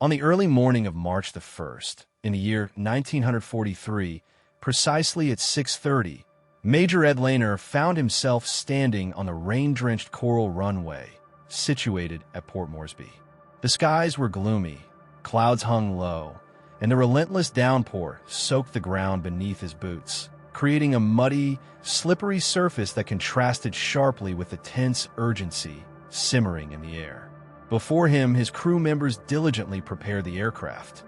On the early morning of March the 1st, in the year 1943, precisely at 6:30, Major Ed Lehner found himself standing on the rain-drenched coral runway situated at Port Moresby. The skies were gloomy, clouds hung low, and the relentless downpour soaked the ground beneath his boots, creating a muddy, slippery surface that contrasted sharply with the tense urgency simmering in the air. Before him, his crew members diligently prepared the aircraft,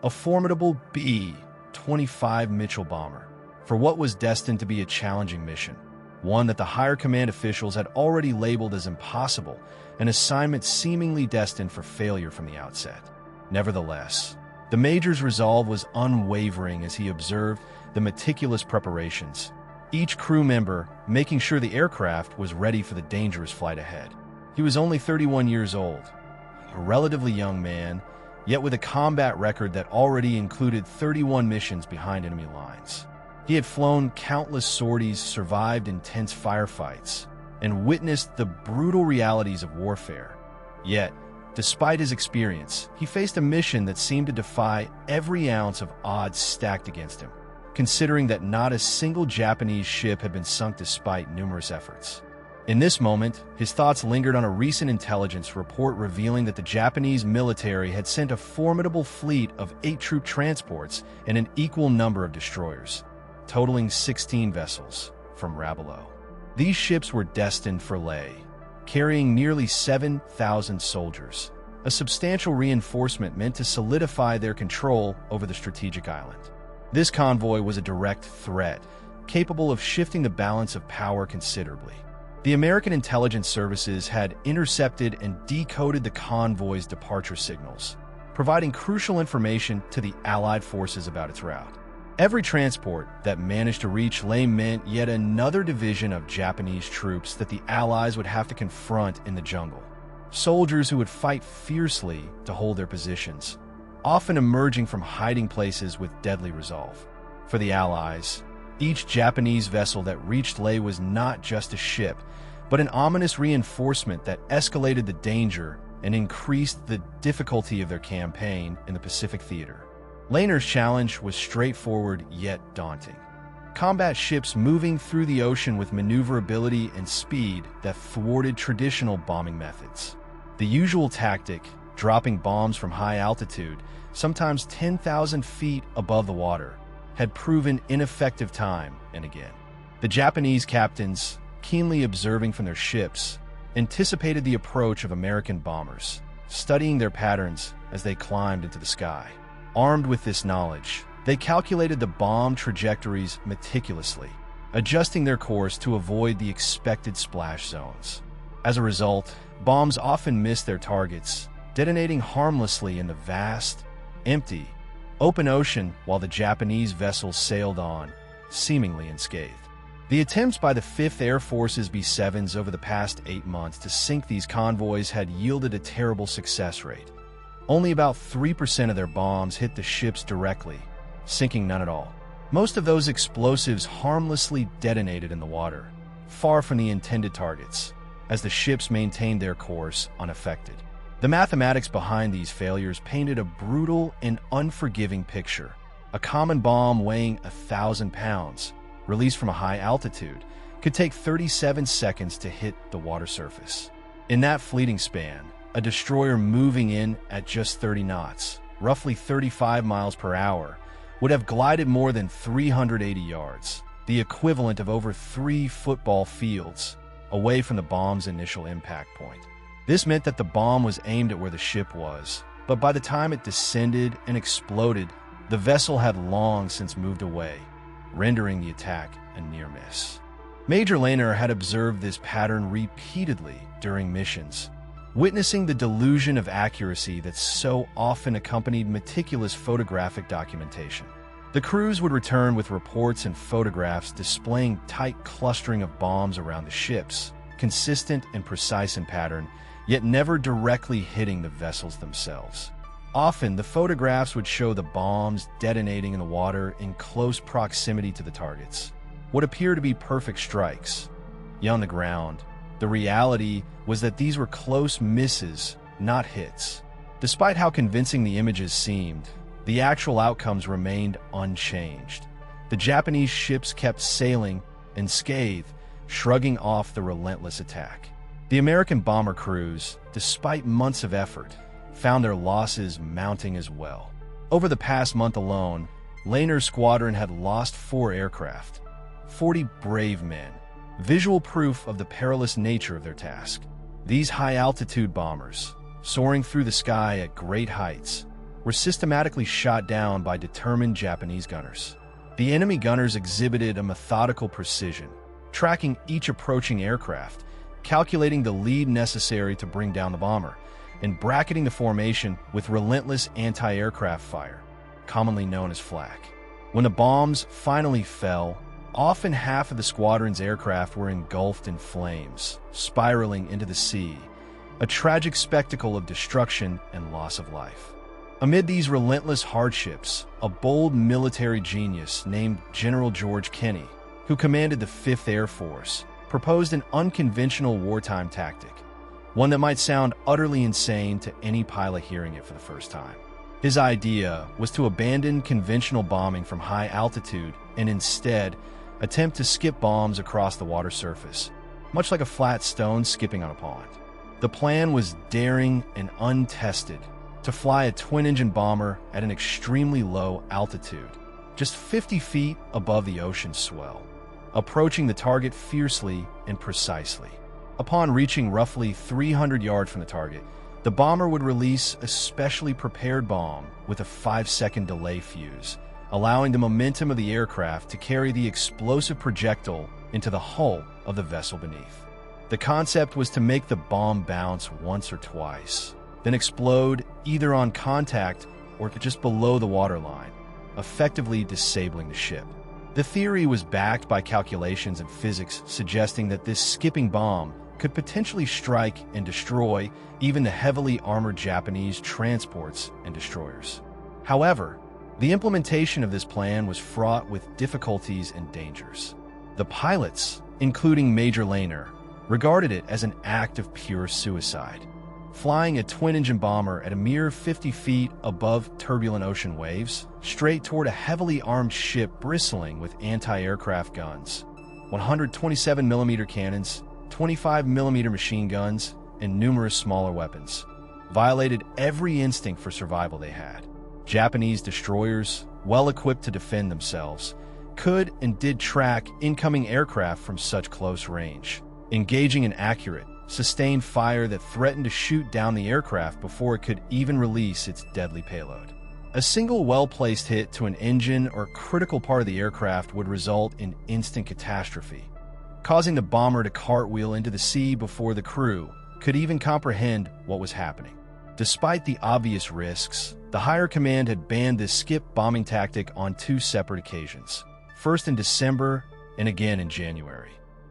a formidable B-25 Mitchell bomber, for what was destined to be a challenging mission, one that the higher command officials had already labeled as impossible, an assignment seemingly destined for failure from the outset. Nevertheless, the Major's resolve was unwavering as he observed the meticulous preparations, each crew member making sure the aircraft was ready for the dangerous flight ahead. He was only 31 years old, a relatively young man, yet with a combat record that already included 31 missions behind enemy lines. He had flown countless sorties, survived intense firefights, and witnessed the brutal realities of warfare. Yet, despite his experience, he faced a mission that seemed to defy every ounce of odds stacked against him, considering that not a single Japanese ship had been sunk despite numerous efforts. In this moment, his thoughts lingered on a recent intelligence report revealing that the Japanese military had sent a formidable fleet of 8 troop transports and an equal number of destroyers, totaling 16 vessels, from Rabelow. These ships were destined for Leh, carrying nearly 7,000 soldiers, a substantial reinforcement meant to solidify their control over the strategic island. This convoy was a direct threat, capable of shifting the balance of power considerably. The American intelligence services had intercepted and decoded the convoy's departure signals, providing crucial information to the Allied forces about its route. Every transport that managed to reach Leh meant yet another division of Japanese troops that the Allies would have to confront in the jungle. Soldiers who would fight fiercely to hold their positions, often emerging from hiding places with deadly resolve. For the Allies, each Japanese vessel that reached Leh was not just a ship, but an ominous reinforcement that escalated the danger and increased the difficulty of their campaign in the Pacific theater. Lehner's challenge was straightforward yet daunting. Combat ships moving through the ocean with maneuverability and speed that thwarted traditional bombing methods. The usual tactic, dropping bombs from high altitude, sometimes 10,000 feet above the water, had proven ineffective time and again. The Japanese captains, keenly observing from their ships, anticipated the approach of American bombers, studying their patterns as they climbed into the sky. Armed with this knowledge, they calculated the bomb trajectories meticulously, adjusting their course to avoid the expected splash zones. As a result, bombs often missed their targets, detonating harmlessly in the vast, empty, open ocean while the Japanese vessels sailed on, seemingly unscathed. The attempts by the 5th Air Force's B-7s over the past 8 months to sink these convoys had yielded a terrible success rate. Only about 3% of their bombs hit the ships directly, sinking none at all. Most of those explosives harmlessly detonated in the water, far from the intended targets, as the ships maintained their course unaffected. The mathematics behind these failures painted a brutal and unforgiving picture. A common bomb weighing 1,000 pounds, released from a high altitude, could take 37 seconds to hit the water surface. In that fleeting span, a destroyer moving in at just 30 knots, roughly 35 miles per hour, would have glided more than 380 yards, the equivalent of over 3 football fields, away from the bomb's initial impact point. This meant that the bomb was aimed at where the ship was, but by the time it descended and exploded, the vessel had long since moved away, rendering the attack a near miss. Major Lehner had observed this pattern repeatedly during missions, witnessing the delusion of accuracy that so often accompanied meticulous photographic documentation. The crews would return with reports and photographs displaying tight clustering of bombs around the ships, consistent and precise in pattern, yet never directly hitting the vessels themselves. Often, the photographs would show the bombs detonating in the water in close proximity to the targets, what appeared to be perfect strikes. Yet on the ground, the reality was that these were close misses, not hits. The Despite how convincing the images seemed, the actual outcomes remained unchanged. The Japanese ships kept sailing unscathed, shrugging off the relentless attack. The American bomber crews, despite months of effort, found their losses mounting as well. Over the past month alone, Lehner's squadron had lost 4 aircraft, 40 brave men, visual proof of the perilous nature of their task. These high-altitude bombers, soaring through the sky at great heights, were systematically shot down by determined Japanese gunners. The enemy gunners exhibited a methodical precision, tracking each approaching aircraft, calculating the lead necessary to bring down the bomber, and bracketing the formation with relentless anti-aircraft fire, commonly known as flak. When the bombs finally fell, often half of the squadron's aircraft were engulfed in flames, spiraling into the sea, a tragic spectacle of destruction and loss of life. Amid these relentless hardships, a bold military genius named General George Kenney, who commanded the 5th Air Force, proposed an unconventional wartime tactic, one that might sound utterly insane to any pilot hearing it for the first time. His idea was to abandon conventional bombing from high altitude and instead attempt to skip bombs across the water surface, much like a flat stone skipping on a pond. The plan was daring and untested, to fly a twin-engine bomber at an extremely low altitude, just 50 feet above the ocean swell, approaching the target fiercely and precisely. Upon reaching roughly 300 yards from the target, the bomber would release a specially prepared bomb with a 5-second delay fuse, allowing the momentum of the aircraft to carry the explosive projectile into the hull of the vessel beneath. The concept was to make the bomb bounce once or twice, then explode either on contact or just below the waterline, effectively disabling the ship. The theory was backed by calculations and physics suggesting that this skipping bomb could potentially strike and destroy even the heavily armored Japanese transports and destroyers. However, the implementation of this plan was fraught with difficulties and dangers. The pilots, including Major Lehner, regarded it as an act of pure suicide. Flying a twin-engine bomber at a mere 50 feet above turbulent ocean waves, straight toward a heavily armed ship bristling with anti-aircraft guns, 127mm cannons, 25mm machine guns, and numerous smaller weapons, violated every instinct for survival they had. Japanese destroyers, well equipped to defend themselves, could and did track incoming aircraft from such close range, engaging in accurate, sustained fire that threatened to shoot down the aircraft before it could even release its deadly payload. A single well-placed hit to an engine or critical part of the aircraft would result in instant catastrophe, causing the bomber to cartwheel into the sea before the crew could even comprehend what was happening. Despite the obvious risks, the higher command had banned this skip bombing tactic on 2 separate occasions, first in December and again in January,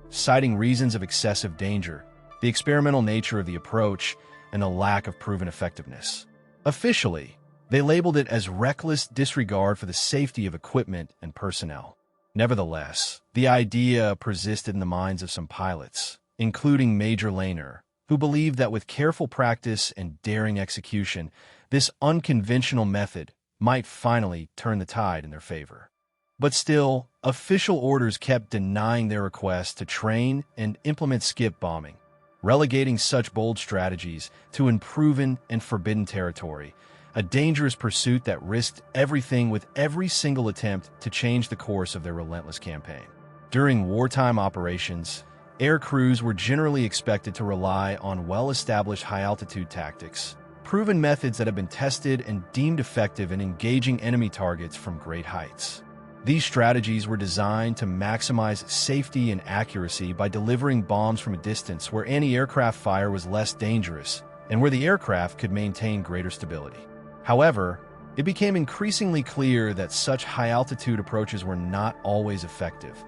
citing reasons of excessive danger, the experimental nature of the approach, and the lack of proven effectiveness. Officially, they labeled it as reckless disregard for the safety of equipment and personnel. Nevertheless, the idea persisted in the minds of some pilots, including Major Lehner, who believed that with careful practice and daring execution, this unconventional method might finally turn the tide in their favor. But still, official orders kept denying their request to train and implement skip bombing, relegating such bold strategies to unproven and forbidden territory, a dangerous pursuit that risked everything with every single attempt to change the course of their relentless campaign. During wartime operations, air crews were generally expected to rely on well-established high-altitude tactics, proven methods that have been tested and deemed effective in engaging enemy targets from great heights. These strategies were designed to maximize safety and accuracy by delivering bombs from a distance where anti-aircraft fire was less dangerous and where the aircraft could maintain greater stability. However, it became increasingly clear that such high-altitude approaches were not always effective,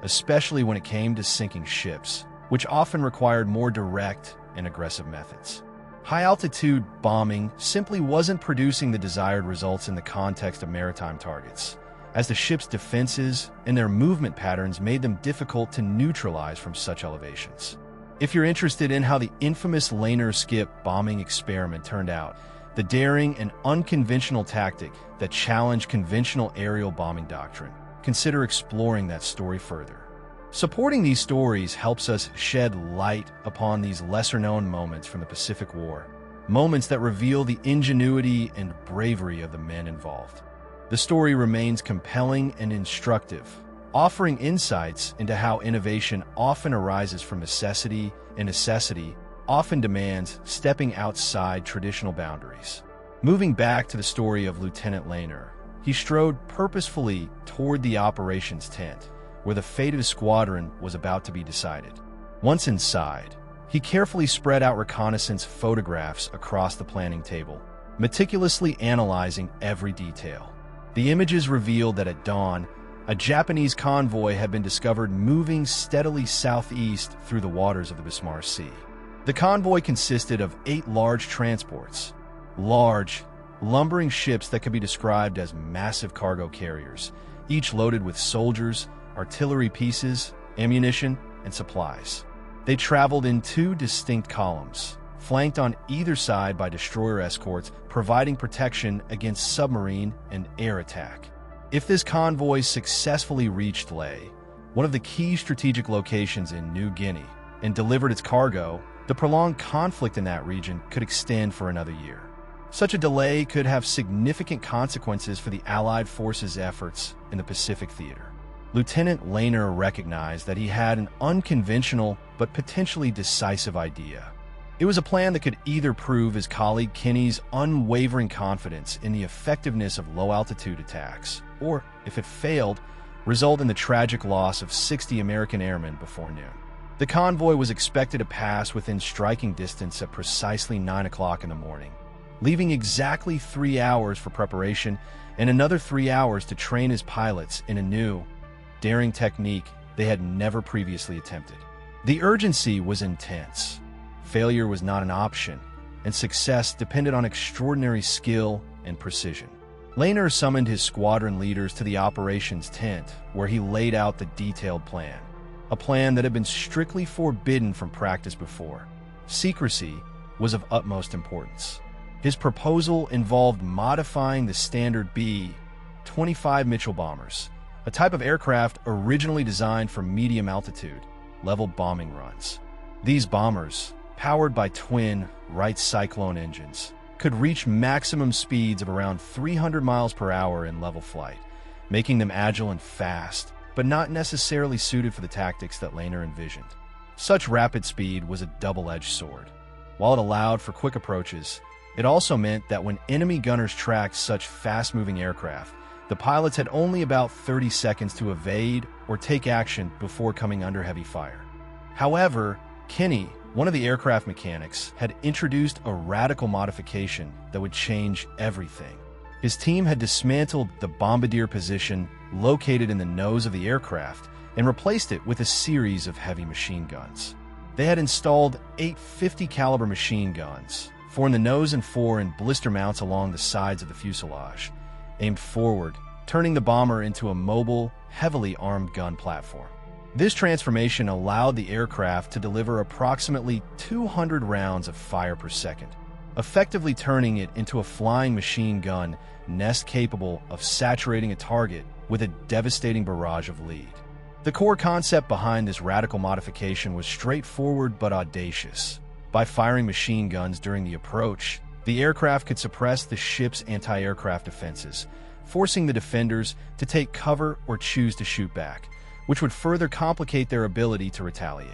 especially when it came to sinking ships, which often required more direct and aggressive methods. High-altitude bombing simply wasn't producing the desired results in the context of maritime targets, as the ship's defenses and their movement patterns made them difficult to neutralize from such elevations. If you're interested in how the infamous Lehner skip bombing experiment turned out, the daring and unconventional tactic that challenged conventional aerial bombing doctrine. Consider exploring that story further. Supporting these stories helps us shed light upon these lesser-known moments from the Pacific War, moments that reveal the ingenuity and bravery of the men involved. The story remains compelling and instructive, offering insights into how innovation often arises from necessity, and necessity often demands stepping outside traditional boundaries. Moving back to the story of Lieutenant Lehner, he strode purposefully toward the operations tent, where the fate of his squadron was about to be decided. Once inside, he carefully spread out reconnaissance photographs across the planning table, meticulously analyzing every detail. The images revealed that at dawn, a Japanese convoy had been discovered moving steadily southeast through the waters of the Bismarck Sea. The convoy consisted of 8 large transports, large, lumbering ships that could be described as massive cargo carriers, each loaded with soldiers, artillery pieces, ammunition, and supplies. They traveled in 2 distinct columns, flanked on either side by destroyer escorts, providing protection against submarine and air attack. If this convoy successfully reached Lae, one of the key strategic locations in New Guinea, and delivered its cargo, the prolonged conflict in that region could extend for another year. Such a delay could have significant consequences for the Allied forces' efforts in the Pacific theater. Lieutenant Lehner recognized that he had an unconventional but potentially decisive idea. It was a plan that could either prove his colleague Kinney's unwavering confidence in the effectiveness of low-altitude attacks, or, if it failed, result in the tragic loss of 60 American airmen before noon. The convoy was expected to pass within striking distance at precisely 9 o'clock in the morning, leaving exactly 3 hours for preparation and another 3 hours to train his pilots in a new, daring technique they had never previously attempted. The urgency was intense. Failure was not an option, and success depended on extraordinary skill and precision. Lehner summoned his squadron leaders to the operations tent, where he laid out the detailed plan, a plan that had been strictly forbidden from practice before. Secrecy was of utmost importance. His proposal involved modifying the standard B-25 Mitchell bombers, a type of aircraft originally designed for medium-altitude, level bombing runs. These bombers, powered by twin Wright Cyclone engines, could reach maximum speeds of around 300 miles per hour in level flight, making them agile and fast, but not necessarily suited for the tactics that Lehner envisioned. Such rapid speed was a double-edged sword. While it allowed for quick approaches, it also meant that when enemy gunners tracked such fast-moving aircraft, the pilots had only about 30 seconds to evade or take action before coming under heavy fire. However, Kinney, one of the aircraft mechanics, had introduced a radical modification that would change everything. His team had dismantled the bombardier position located in the nose of the aircraft and replaced it with a series of heavy machine guns. They had installed 8 50 caliber machine guns, 4 in the nose and 4 in blister mounts along the sides of the fuselage, aimed forward, turning the bomber into a mobile, heavily armed gun platform. This transformation allowed the aircraft to deliver approximately 200 rounds of fire per second, effectively turning it into a flying machine gun nest capable of saturating a target with a devastating barrage of lead. The core concept behind this radical modification was straightforward but audacious. By firing machine guns during the approach, the aircraft could suppress the ship's anti-aircraft defenses, forcing the defenders to take cover or choose to shoot back, which would further complicate their ability to retaliate.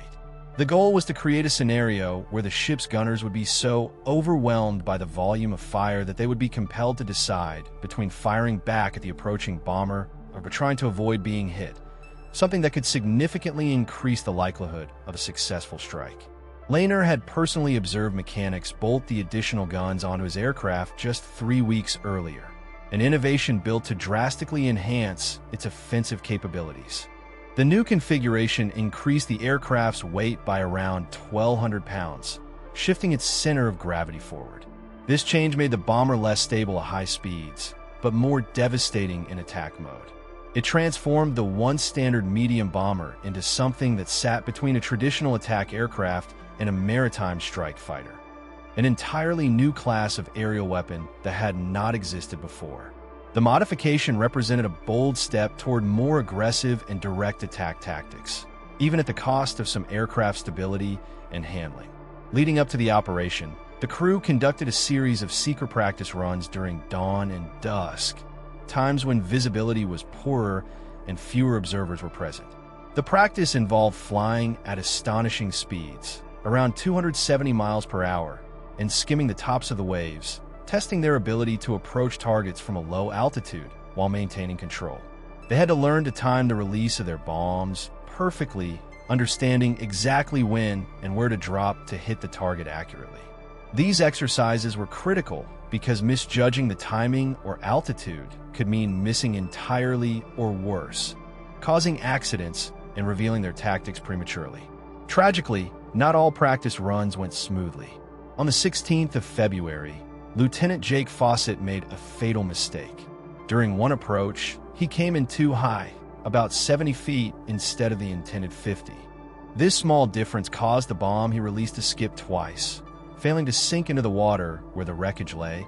The goal was to create a scenario where the ship's gunners would be so overwhelmed by the volume of fire that they would be compelled to decide between firing back at the approaching bomber or trying to avoid being hit, something that could significantly increase the likelihood of a successful strike. Lehner had personally observed mechanics bolt the additional guns onto his aircraft just 3 weeks earlier, an innovation built to drastically enhance its offensive capabilities. The new configuration increased the aircraft's weight by around 1,200 pounds, shifting its center of gravity forward. This change made the bomber less stable at high speeds, but more devastating in attack mode. It transformed the once standard medium bomber into something that sat between a traditional attack aircraft and a maritime strike fighter. an entirely new class of aerial weapon that had not existed before. The modification represented a bold step toward more aggressive and direct attack tactics, even at the cost of some aircraft stability and handling. Leading up to the operation, the crew conducted a series of secret practice runs during dawn and dusk, times when visibility was poorer and fewer observers were present. The practice involved flying at astonishing speeds, around 270 miles per hour, and skimming the tops of the waves, testing their ability to approach targets from a low altitude while maintaining control. They had to learn to time the release of their bombs perfectly, understanding exactly when and where to drop to hit the target accurately. These exercises were critical because misjudging the timing or altitude could mean missing entirely or worse, causing accidents and revealing their tactics prematurely. Tragically, not all practice runs went smoothly. On the 16th of February, Lieutenant Jake Fawcett made a fatal mistake. During one approach, he came in too high, about 70 feet instead of the intended 50. This small difference caused the bomb he released to skip twice, failing to sink into the water where the wreckage lay,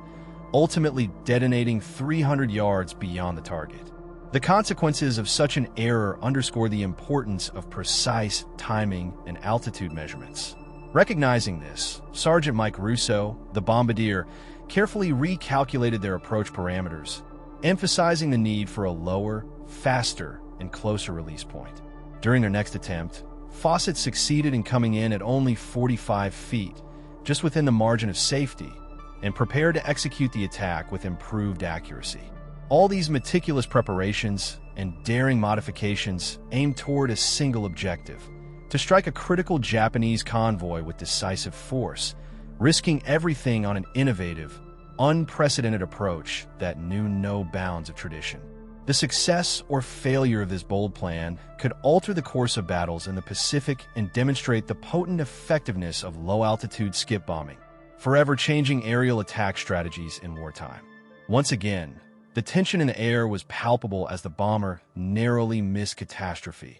ultimately detonating 300 yards beyond the target. The consequences of such an error underscore the importance of precise timing and altitude measurements. Recognizing this, Sergeant Mike Russo, the bombardier, carefully recalculated their approach parameters, emphasizing the need for a lower, faster, and closer release point. During their next attempt, Fawcett succeeded in coming in at only 45 feet, just within the margin of safety, and prepared to execute the attack with improved accuracy. All these meticulous preparations and daring modifications aimed toward a single objective: to strike a critical Japanese convoy with decisive force, risking everything on an innovative, unprecedented approach that knew no bounds of tradition. The success or failure of this bold plan could alter the course of battles in the Pacific and demonstrate the potent effectiveness of low-altitude skip bombing, forever changing aerial attack strategies in wartime. Once again, the tension in the air was palpable as the bomber narrowly missed catastrophe,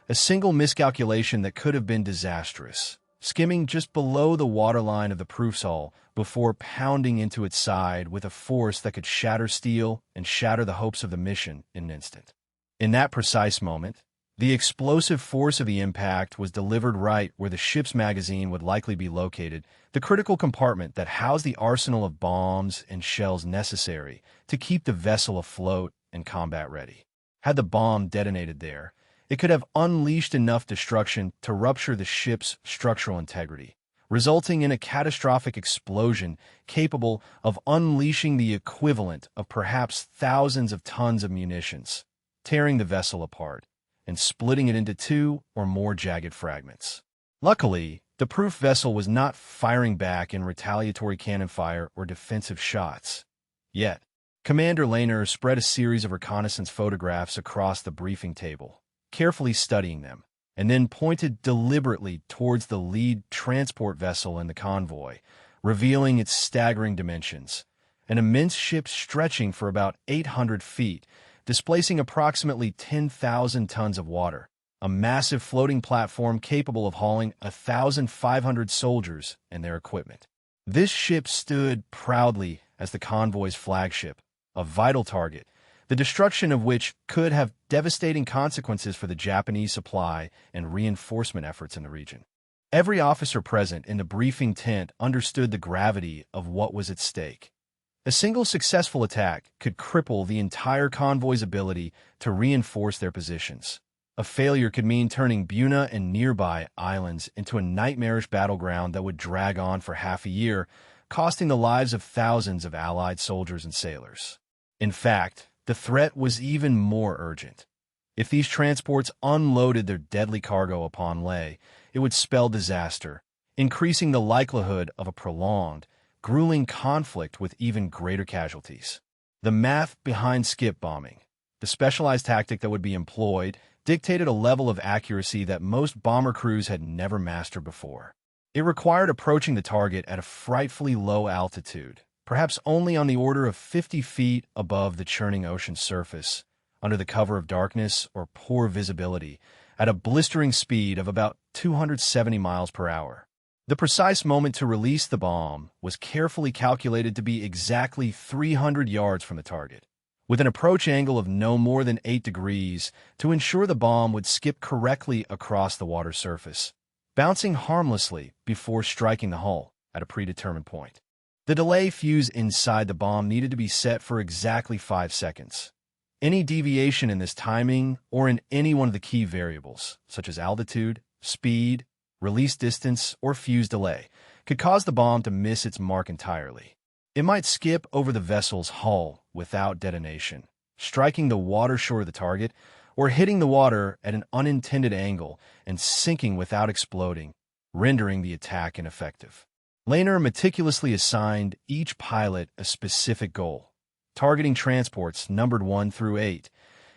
a single miscalculation that could have been disastrous, skimming just below the waterline of the proofs hull before pounding into its side with a force that could shatter steel and shatter the hopes of the mission in an instant. In that precise moment, the explosive force of the impact was delivered right where the ship's magazine would likely be located, the critical compartment that housed the arsenal of bombs and shells necessary to keep the vessel afloat and combat ready. Had the bomb detonated there, it could have unleashed enough destruction to rupture the ship's structural integrity, resulting in a catastrophic explosion capable of unleashing the equivalent of perhaps thousands of tons of munitions, tearing the vessel apart and splitting it into two or more jagged fragments. Luckily, the proof vessel was not firing back in retaliatory cannon fire or defensive shots. Yet, Commander Lehner spread a series of reconnaissance photographs across the briefing table, carefully studying them, and then pointed deliberately towards the lead transport vessel in the convoy, revealing its staggering dimensions: an immense ship stretching for about 800 feet, displacing approximately 10,000 tons of water, a massive floating platform capable of hauling 1,500 soldiers and their equipment. This ship stood proudly as the convoy's flagship, a vital target, the destruction of which could have devastating consequences for the Japanese supply and reinforcement efforts in the region. Every officer present in the briefing tent understood the gravity of what was at stake. A single successful attack could cripple the entire convoy's ability to reinforce their positions. A failure could mean turning Buna and nearby islands into a nightmarish battleground that would drag on for half a year, costing the lives of thousands of Allied soldiers and sailors. In fact, the threat was even more urgent. If these transports unloaded their deadly cargo upon Leh, it would spell disaster, increasing the likelihood of a prolonged, grueling conflict with even greater casualties. The math behind skip bombing, the specialized tactic that would be employed, dictated a level of accuracy that most bomber crews had never mastered before. It required approaching the target at a frightfully low altitude, perhaps only on the order of 50 feet above the churning ocean surface, under the cover of darkness or poor visibility, at a blistering speed of about 270 miles per hour. The precise moment to release the bomb was carefully calculated to be exactly 300 yards from the target, with an approach angle of no more than 8 degrees to ensure the bomb would skip correctly across the water surface, bouncing harmlessly before striking the hull at a predetermined point. The delay fuse inside the bomb needed to be set for exactly 5 seconds. Any deviation in this timing or in any one of the key variables, such as altitude, speed, release distance, or fuse delay, could cause the bomb to miss its mark entirely. It might skip over the vessel's hull without detonation, striking the water shore of the target, or hitting the water at an unintended angle and sinking without exploding, rendering the attack ineffective. Lehner meticulously assigned each pilot a specific goal, targeting transports numbered 1 through 8,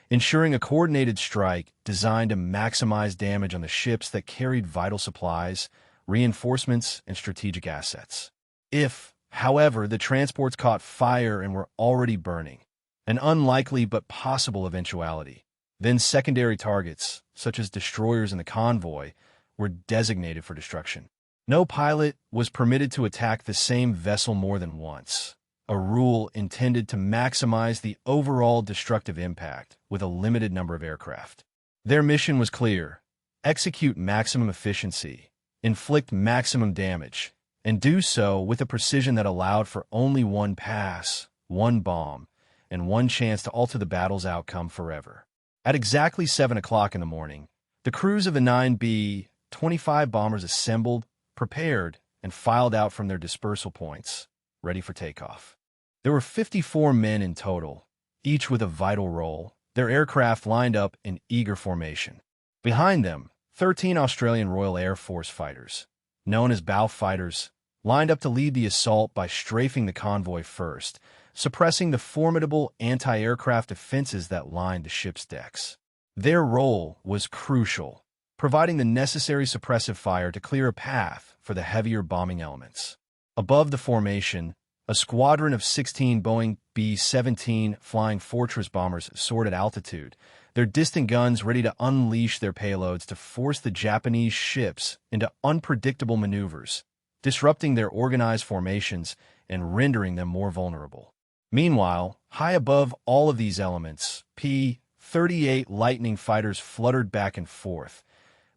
ensuring a coordinated strike designed to maximize damage on the ships that carried vital supplies, reinforcements, and strategic assets. If, however, the transports caught fire and were already burning, an unlikely but possible eventuality, then secondary targets, such as destroyers in the convoy, were designated for destruction. No pilot was permitted to attack the same vessel more than once, a rule intended to maximize the overall destructive impact with a limited number of aircraft. Their mission was clear: execute maximum efficiency, inflict maximum damage, and do so with a precision that allowed for only one pass, one bomb, and one chance to alter the battle's outcome forever. At exactly 7 o'clock in the morning, the crews of the 9B-25 bombers assembled, prepared, and filed out from their dispersal points, ready for takeoff. There were 54 men in total, each with a vital role, their aircraft lined up in eager formation. Behind them, 13 Australian Royal Air Force fighters, known as bow fighters, lined up to lead the assault by strafing the convoy first, suppressing the formidable anti-aircraft defenses that lined the ship's decks. Their role was crucial, providing the necessary suppressive fire to clear a path for the heavier bombing elements. Above the formation, a squadron of 16 Boeing B-17 Flying Fortress bombers soared at altitude, their distant guns ready to unleash their payloads to force the Japanese ships into unpredictable maneuvers, disrupting their organized formations and rendering them more vulnerable. Meanwhile, high above all of these elements, P-38 Lightning fighters fluttered back and forth,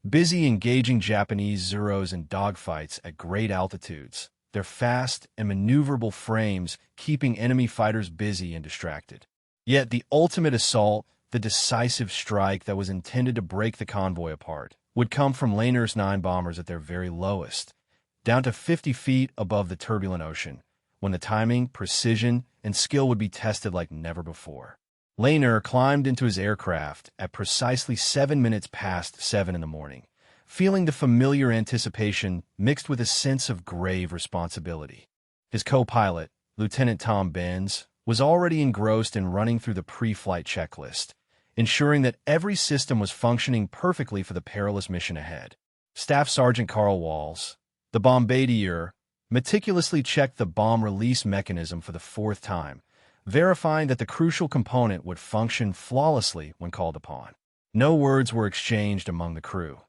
busy engaging Japanese Zeros in dogfights at great altitudes, their fast and maneuverable frames keeping enemy fighters busy and distracted. Yet the ultimate assault, the decisive strike that was intended to break the convoy apart, would come from Lehner's 9 bombers at their very lowest, down to 50 feet above the turbulent ocean, when the timing, precision, and skill would be tested like never before. Lehner climbed into his aircraft at precisely 7 minutes past 7 in the morning, feeling the familiar anticipation mixed with a sense of grave responsibility. His co-pilot, Lieutenant Tom Benz, was already engrossed in running through the pre-flight checklist, ensuring that every system was functioning perfectly for the perilous mission ahead. Staff Sergeant Carl Walls, the bombardier, meticulously checked the bomb release mechanism for the 4th time, verifying that the crucial component would function flawlessly when called upon. No words were exchanged among the crew.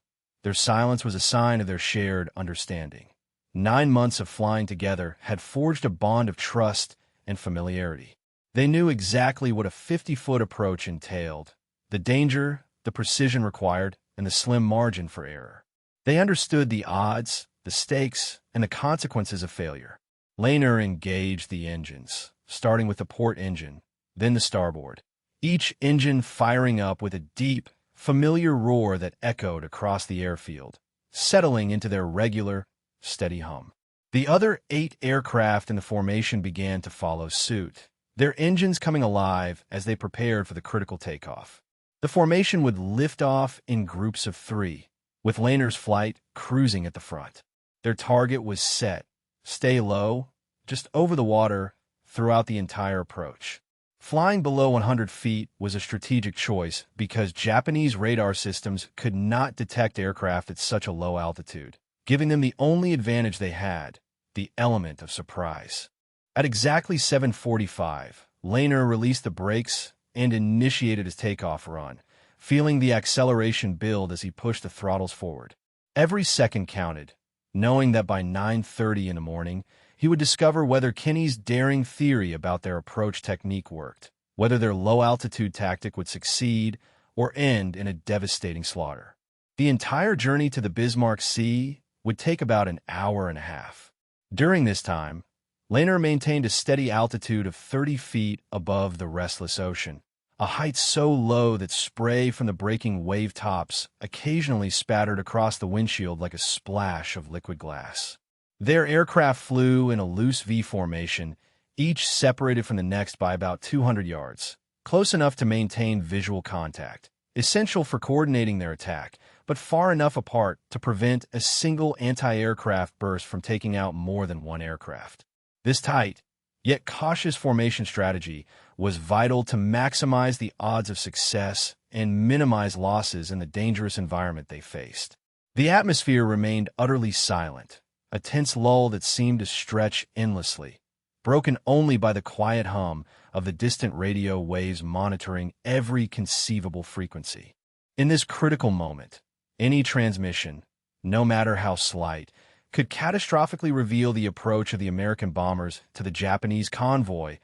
Their silence was a sign of their shared understanding. 9 months of flying together had forged a bond of trust and familiarity. They knew exactly what a 50-foot approach entailed, the danger, the precision required, and the slim margin for error. They understood the odds, the stakes, and the consequences of failure. Lehner engaged the engines, starting with the port engine, then the starboard, each engine firing up with a deep, familiar roar that echoed across the airfield, settling into their regular, steady hum. The other 8 aircraft in the formation began to follow suit, their engines coming alive as they prepared for the critical takeoff. The formation would lift off in groups of 3, with Lehner's flight cruising at the front. Their target was set, stay low, just over the water, throughout the entire approach. Flying below 100 feet was a strategic choice because Japanese radar systems could not detect aircraft at such a low altitude, giving them the only advantage they had, the element of surprise. At exactly 7:45, Lehner released the brakes and initiated his takeoff run, feeling the acceleration build as he pushed the throttles forward. Every second counted, knowing that by 9:30 in the morning, he would discover whether Kinney's daring theory about their approach technique worked, whether their low-altitude tactic would succeed or end in a devastating slaughter. The entire journey to the Bismarck Sea would take about an hour and a half. During this time, Lehner maintained a steady altitude of 30 feet above the restless ocean, a height so low that spray from the breaking wave tops occasionally spattered across the windshield like a splash of liquid glass. Their aircraft flew in a loose V formation, each separated from the next by about 200 yards, close enough to maintain visual contact, essential for coordinating their attack, but far enough apart to prevent a single anti-aircraft burst from taking out more than one aircraft. This tight, yet cautious formation strategy was vital to maximize the odds of success and minimize losses in the dangerous environment they faced. The atmosphere remained utterly silent, a tense lull that seemed to stretch endlessly, broken only by the quiet hum of the distant radio waves monitoring every conceivable frequency. In this critical moment, any transmission, no matter how slight, could catastrophically reveal the approach of the American bombers to the Japanese convoy,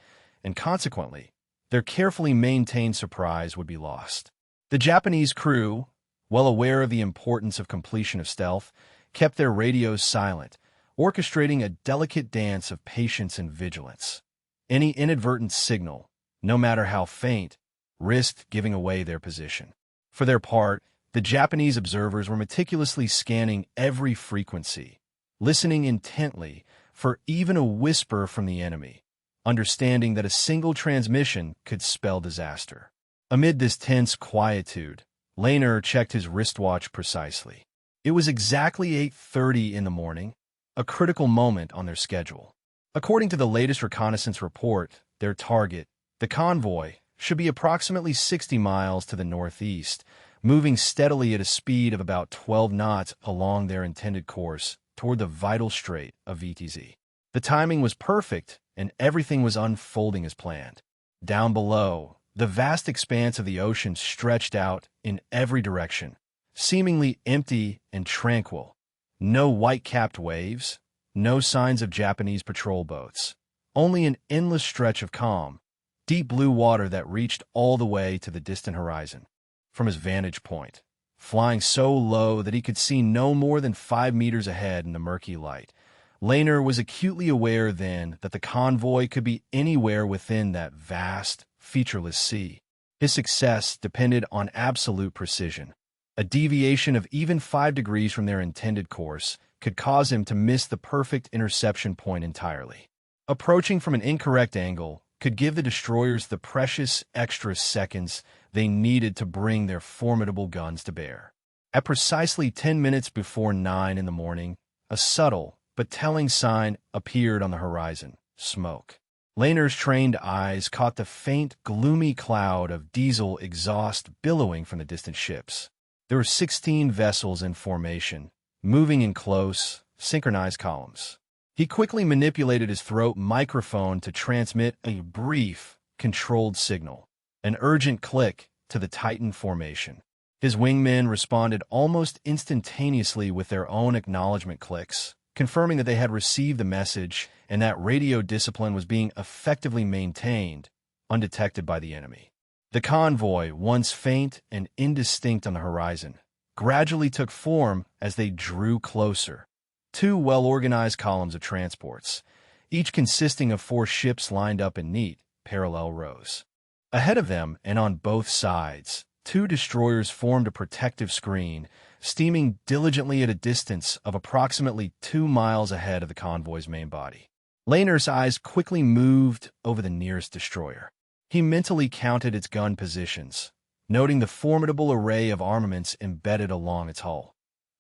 and consequently, their carefully maintained surprise would be lost. The Japanese crew, well aware of the importance of completion of stealth, kept their radios silent, orchestrating a delicate dance of patience and vigilance. Any inadvertent signal, no matter how faint, risked giving away their position. For their part, the Japanese observers were meticulously scanning every frequency, listening intently for even a whisper from the enemy, understanding that a single transmission could spell disaster. Amid this tense quietude, Lehner checked his wristwatch precisely. It was exactly 8:30 in the morning, a critical moment on their schedule. According to the latest reconnaissance report, their target, the convoy, should be approximately 60 miles to the northeast, moving steadily at a speed of about 12 knots along their intended course toward the vital strait of VTZ. The timing was perfect, and everything was unfolding as planned. Down below, the vast expanse of the ocean stretched out in every direction, seemingly empty and tranquil. No white-capped waves, no signs of Japanese patrol boats, only an endless stretch of calm, deep blue water that reached all the way to the distant horizon. From his vantage point, flying so low that he could see no more than 5 meters ahead in the murky light, Lehner was acutely aware then that the convoy could be anywhere within that vast, featureless sea. His success depended on absolute precision. A deviation of even 5 degrees from their intended course could cause him to miss the perfect interception point entirely. Approaching from an incorrect angle could give the destroyers the precious extra seconds they needed to bring their formidable guns to bear. At precisely 10 minutes before 9 in the morning, a subtle but telling sign appeared on the horizon: smoke. Lehner's trained eyes caught the faint, gloomy cloud of diesel exhaust billowing from the distant ships. There were 16 vessels in formation, moving in close, synchronized columns. He quickly manipulated his throat microphone to transmit a brief, controlled signal, an urgent click to the Titan formation. His wingmen responded almost instantaneously with their own acknowledgement clicks, confirming that they had received the message and that radio discipline was being effectively maintained, undetected by the enemy. The convoy, once faint and indistinct on the horizon, gradually took form as they drew closer. 2 well-organized columns of transports, each consisting of 4 ships lined up in neat, parallel rows. Ahead of them and on both sides, 2 destroyers formed a protective screen, steaming diligently at a distance of approximately 2 miles ahead of the convoy's main body. Lehner's eyes quickly moved over the nearest destroyer. He mentally counted its gun positions, noting the formidable array of armaments embedded along its hull.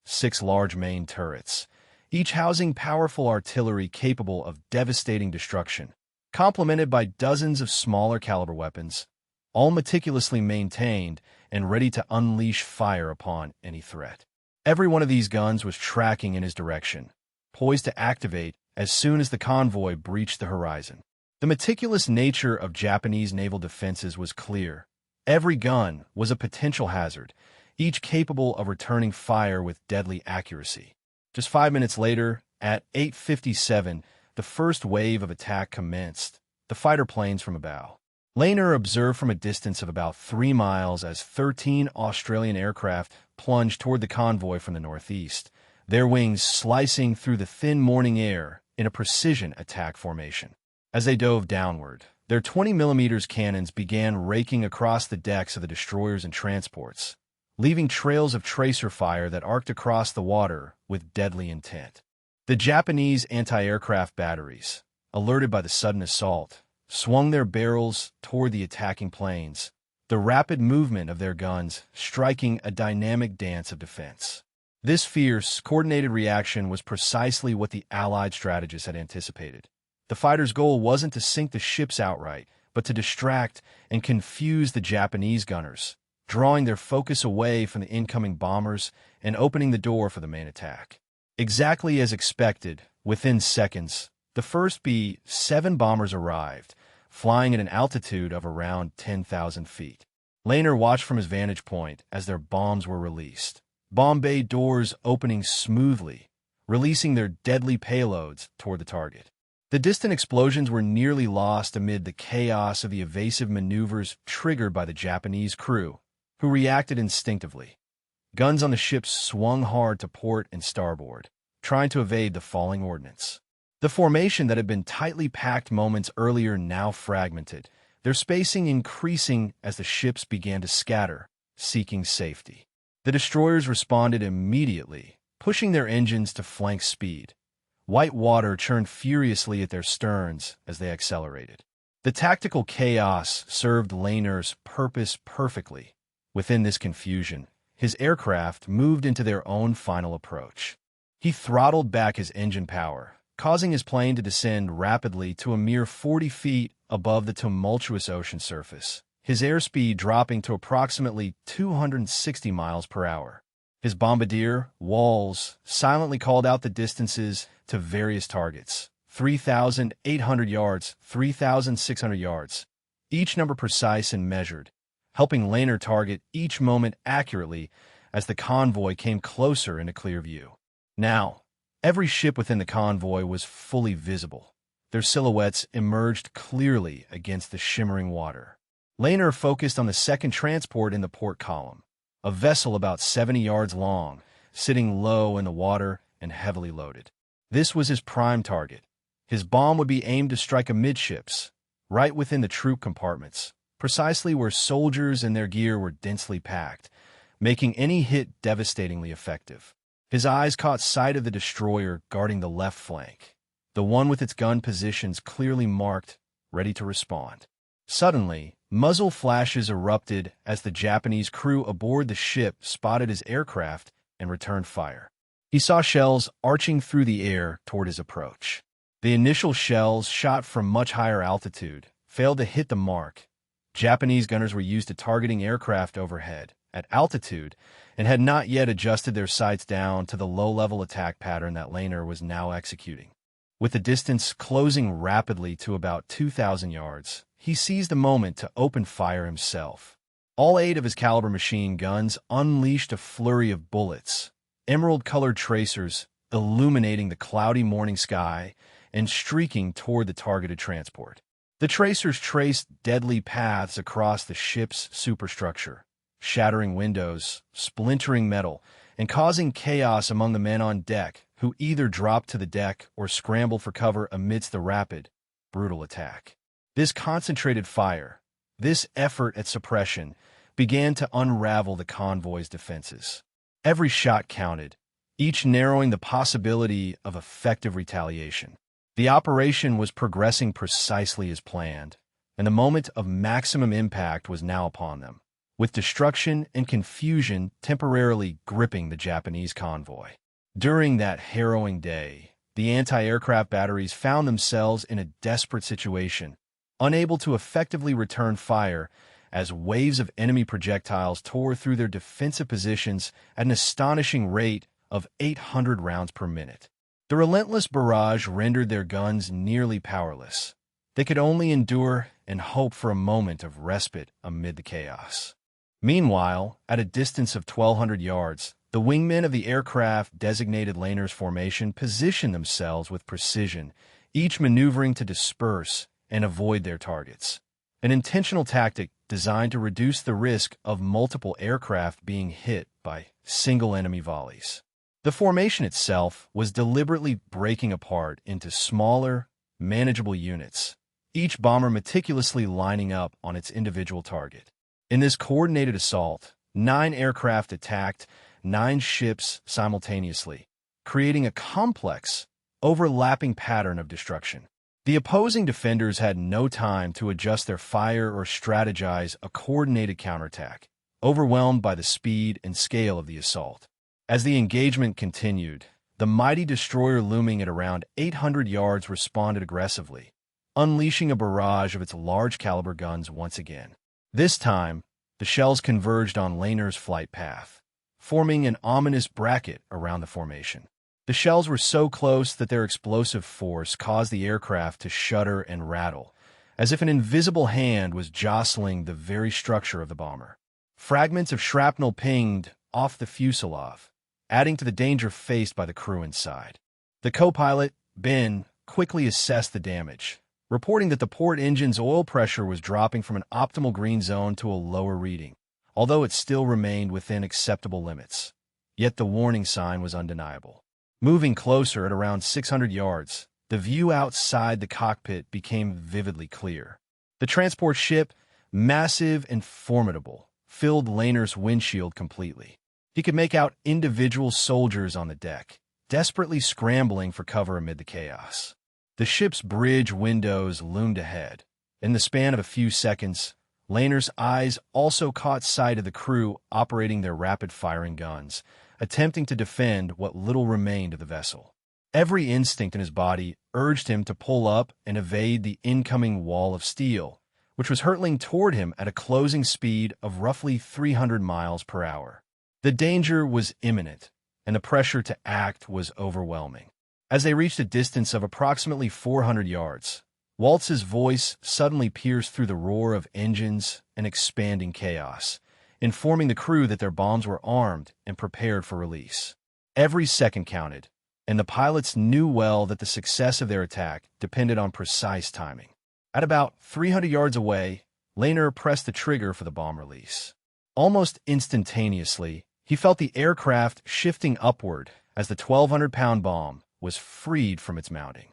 6 large main turrets, each housing powerful artillery capable of devastating destruction, complemented by dozens of smaller caliber weapons, all meticulously maintained and ready to unleash fire upon any threat. Every one of these guns was tracking in his direction, poised to activate as soon as the convoy breached the horizon. The meticulous nature of Japanese naval defenses was clear. Every gun was a potential hazard, each capable of returning fire with deadly accuracy. Just 5 minutes later, at 8:57, the first wave of attack commenced, the fighter planes from a bow. Laner observed from a distance of about 3 miles as 13 Australian aircraft plunged toward the convoy from the northeast, their wings slicing through the thin morning air in a precision attack formation. As they dove downward, their 20mm cannons began raking across the decks of the destroyers and transports, leaving trails of tracer fire that arced across the water with deadly intent. The Japanese anti-aircraft batteries, alerted by the sudden assault, swung their barrels toward the attacking planes, the rapid movement of their guns striking a dynamic dance of defense. This fierce, coordinated reaction was precisely what the Allied strategists had anticipated. The fighters' goal wasn't to sink the ships outright, but to distract and confuse the Japanese gunners, drawing their focus away from the incoming bombers and opening the door for the main attack. Exactly as expected, within seconds, the first B-7 bombers arrived, flying at an altitude of around 10,000 feet. Laner watched from his vantage point as their bombs were released, bomb bay doors opening smoothly, releasing their deadly payloads toward the target. The distant explosions were nearly lost amid the chaos of the evasive maneuvers triggered by the Japanese crew, who reacted instinctively. Guns on the ships swung hard to port and starboard, trying to evade the falling ordnance. The formation that had been tightly packed moments earlier now fragmented, their spacing increasing as the ships began to scatter, seeking safety. The destroyers responded immediately, pushing their engines to flank speed. White water churned furiously at their sterns as they accelerated. The tactical chaos served Laner's purpose perfectly. Within this confusion, his aircraft moved into their own final approach. He throttled back his engine power, causing his plane to descend rapidly to a mere 40 feet above the tumultuous ocean surface, his airspeed dropping to approximately 260 miles per hour. His bombardier, Walls, silently called out the distances to various targets: 3,800 yards, 3,600 yards, each number precise and measured, helping Laner target each moment accurately as the convoy came closer into clear view. Now, every ship within the convoy was fully visible. Their silhouettes emerged clearly against the shimmering water. Laner focused on the second transport in the port column, a vessel about 70 yards long, sitting low in the water and heavily loaded. This was his prime target. His bomb would be aimed to strike amidships, right within the troop compartments, precisely where soldiers and their gear were densely packed, making any hit devastatingly effective. His eyes caught sight of the destroyer guarding the left flank, the one with its gun positions clearly marked, ready to respond. Suddenly, muzzle flashes erupted as the Japanese crew aboard the ship spotted his aircraft and returned fire. He saw shells arching through the air toward his approach. The initial shells, shot from much higher altitude, failed to hit the mark. Japanese gunners were used to targeting aircraft overhead, at altitude, and had not yet adjusted their sights down to the low-level attack pattern that Laner was now executing. With the distance closing rapidly to about 2,000 yards, he seized a moment to open fire himself. All 8 of his caliber machine guns unleashed a flurry of bullets, emerald-colored tracers illuminating the cloudy morning sky and streaking toward the targeted transport. The tracers traced deadly paths across the ship's superstructure, shattering windows, splintering metal, and causing chaos among the men on deck, who either dropped to the deck or scrambled for cover amidst the rapid, brutal attack. This concentrated fire, this effort at suppression, began to unravel the convoy's defenses. Every shot counted, each narrowing the possibility of effective retaliation. The operation was progressing precisely as planned, and the moment of maximum impact was now upon them, with destruction and confusion temporarily gripping the Japanese convoy. During that harrowing day, the anti-aircraft batteries found themselves in a desperate situation, unable to effectively return fire as waves of enemy projectiles tore through their defensive positions at an astonishing rate of 800 rounds per minute. The relentless barrage rendered their guns nearly powerless. They could only endure and hope for a moment of respite amid the chaos. Meanwhile, at a distance of 1,200 yards, The wingmen of the aircraft-designated laners formation positioned themselves with precision, each maneuvering to disperse and avoid their targets. An intentional tactic designed to reduce the risk of multiple aircraft being hit by single enemy volleys. The formation itself was deliberately breaking apart into smaller, manageable units, each bomber meticulously lining up on its individual target. In this coordinated assault, 9 aircraft attacked 9 ships simultaneously, creating a complex, overlapping pattern of destruction. The opposing defenders had no time to adjust their fire or strategize a coordinated counterattack, overwhelmed by the speed and scale of the assault. As the engagement continued, the mighty destroyer looming at around 800 yards responded aggressively, unleashing a barrage of its large-caliber guns once again. This time, the shells converged on Laner's flight path, forming an ominous bracket around the formation. The shells were so close that their explosive force caused the aircraft to shudder and rattle, as if an invisible hand was jostling the very structure of the bomber. Fragments of shrapnel pinged off the fuselage, adding to the danger faced by the crew inside. The co-pilot, Ben, quickly assessed the damage, reporting that the port engine's oil pressure was dropping from an optimal green zone to a lower reading, although it still remained within acceptable limits. Yet the warning sign was undeniable. Moving closer at around 600 yards, the view outside the cockpit became vividly clear. The transport ship, massive and formidable, filled Laner's windshield completely. He could make out individual soldiers on the deck, desperately scrambling for cover amid the chaos. The ship's bridge windows loomed ahead. In the span of a few seconds, Laner's eyes also caught sight of the crew operating their rapid-firing guns, attempting to defend what little remained of the vessel. Every instinct in his body urged him to pull up and evade the incoming wall of steel, which was hurtling toward him at a closing speed of roughly 300 miles per hour. The danger was imminent, and the pressure to act was overwhelming. As they reached a distance of approximately 400 yards, Waltz's voice suddenly pierced through the roar of engines and expanding chaos, informing the crew that their bombs were armed and prepared for release. Every second counted, and the pilots knew well that the success of their attack depended on precise timing. At about 300 yards away, Laner pressed the trigger for the bomb release. Almost instantaneously, he felt the aircraft shifting upward as the 1,200-pound bomb was freed from its mounting.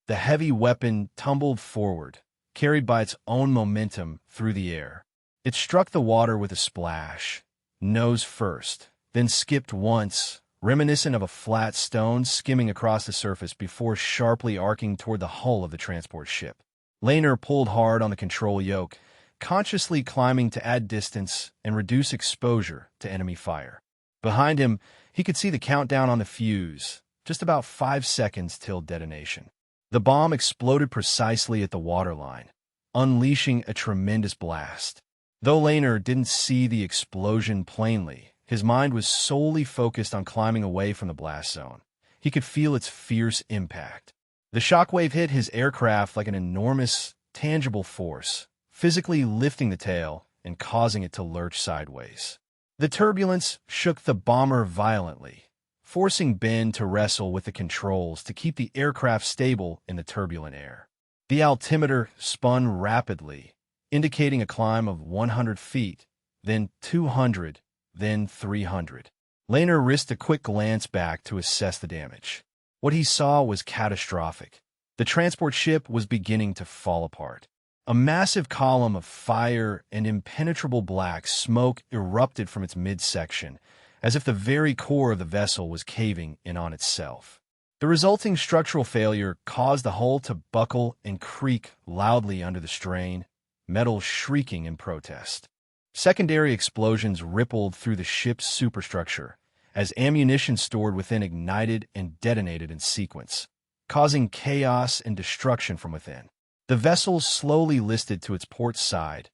The heavy weapon tumbled forward, carried by its own momentum through the air. It struck the water with a splash, nose first, then skipped once, reminiscent of a flat stone skimming across the surface before sharply arcing toward the hull of the transport ship. Laner pulled hard on the control yoke, consciously climbing to add distance and reduce exposure to enemy fire. Behind him, he could see the countdown on the fuse, just about 5 seconds till detonation. The bomb exploded precisely at the waterline, unleashing a tremendous blast. Though Laner didn't see the explosion plainly, his mind was solely focused on climbing away from the blast zone. He could feel its fierce impact. The shockwave hit his aircraft like an enormous, tangible force, physically lifting the tail and causing it to lurch sideways. The turbulence shook the bomber violently, forcing Ben to wrestle with the controls to keep the aircraft stable in the turbulent air. The altimeter spun rapidly, indicating a climb of 100 feet, then 200, then 300. Laner risked a quick glance back to assess the damage. What he saw was catastrophic. The transport ship was beginning to fall apart. A massive column of fire and impenetrable black smoke erupted from its midsection, as if the very core of the vessel was caving in on itself. The resulting structural failure caused the hull to buckle and creak loudly under the strain, metal shrieking in protest. Secondary explosions rippled through the ship's superstructure as ammunition stored within ignited and detonated in sequence, causing chaos and destruction from within. The vessel slowly listed to its port side,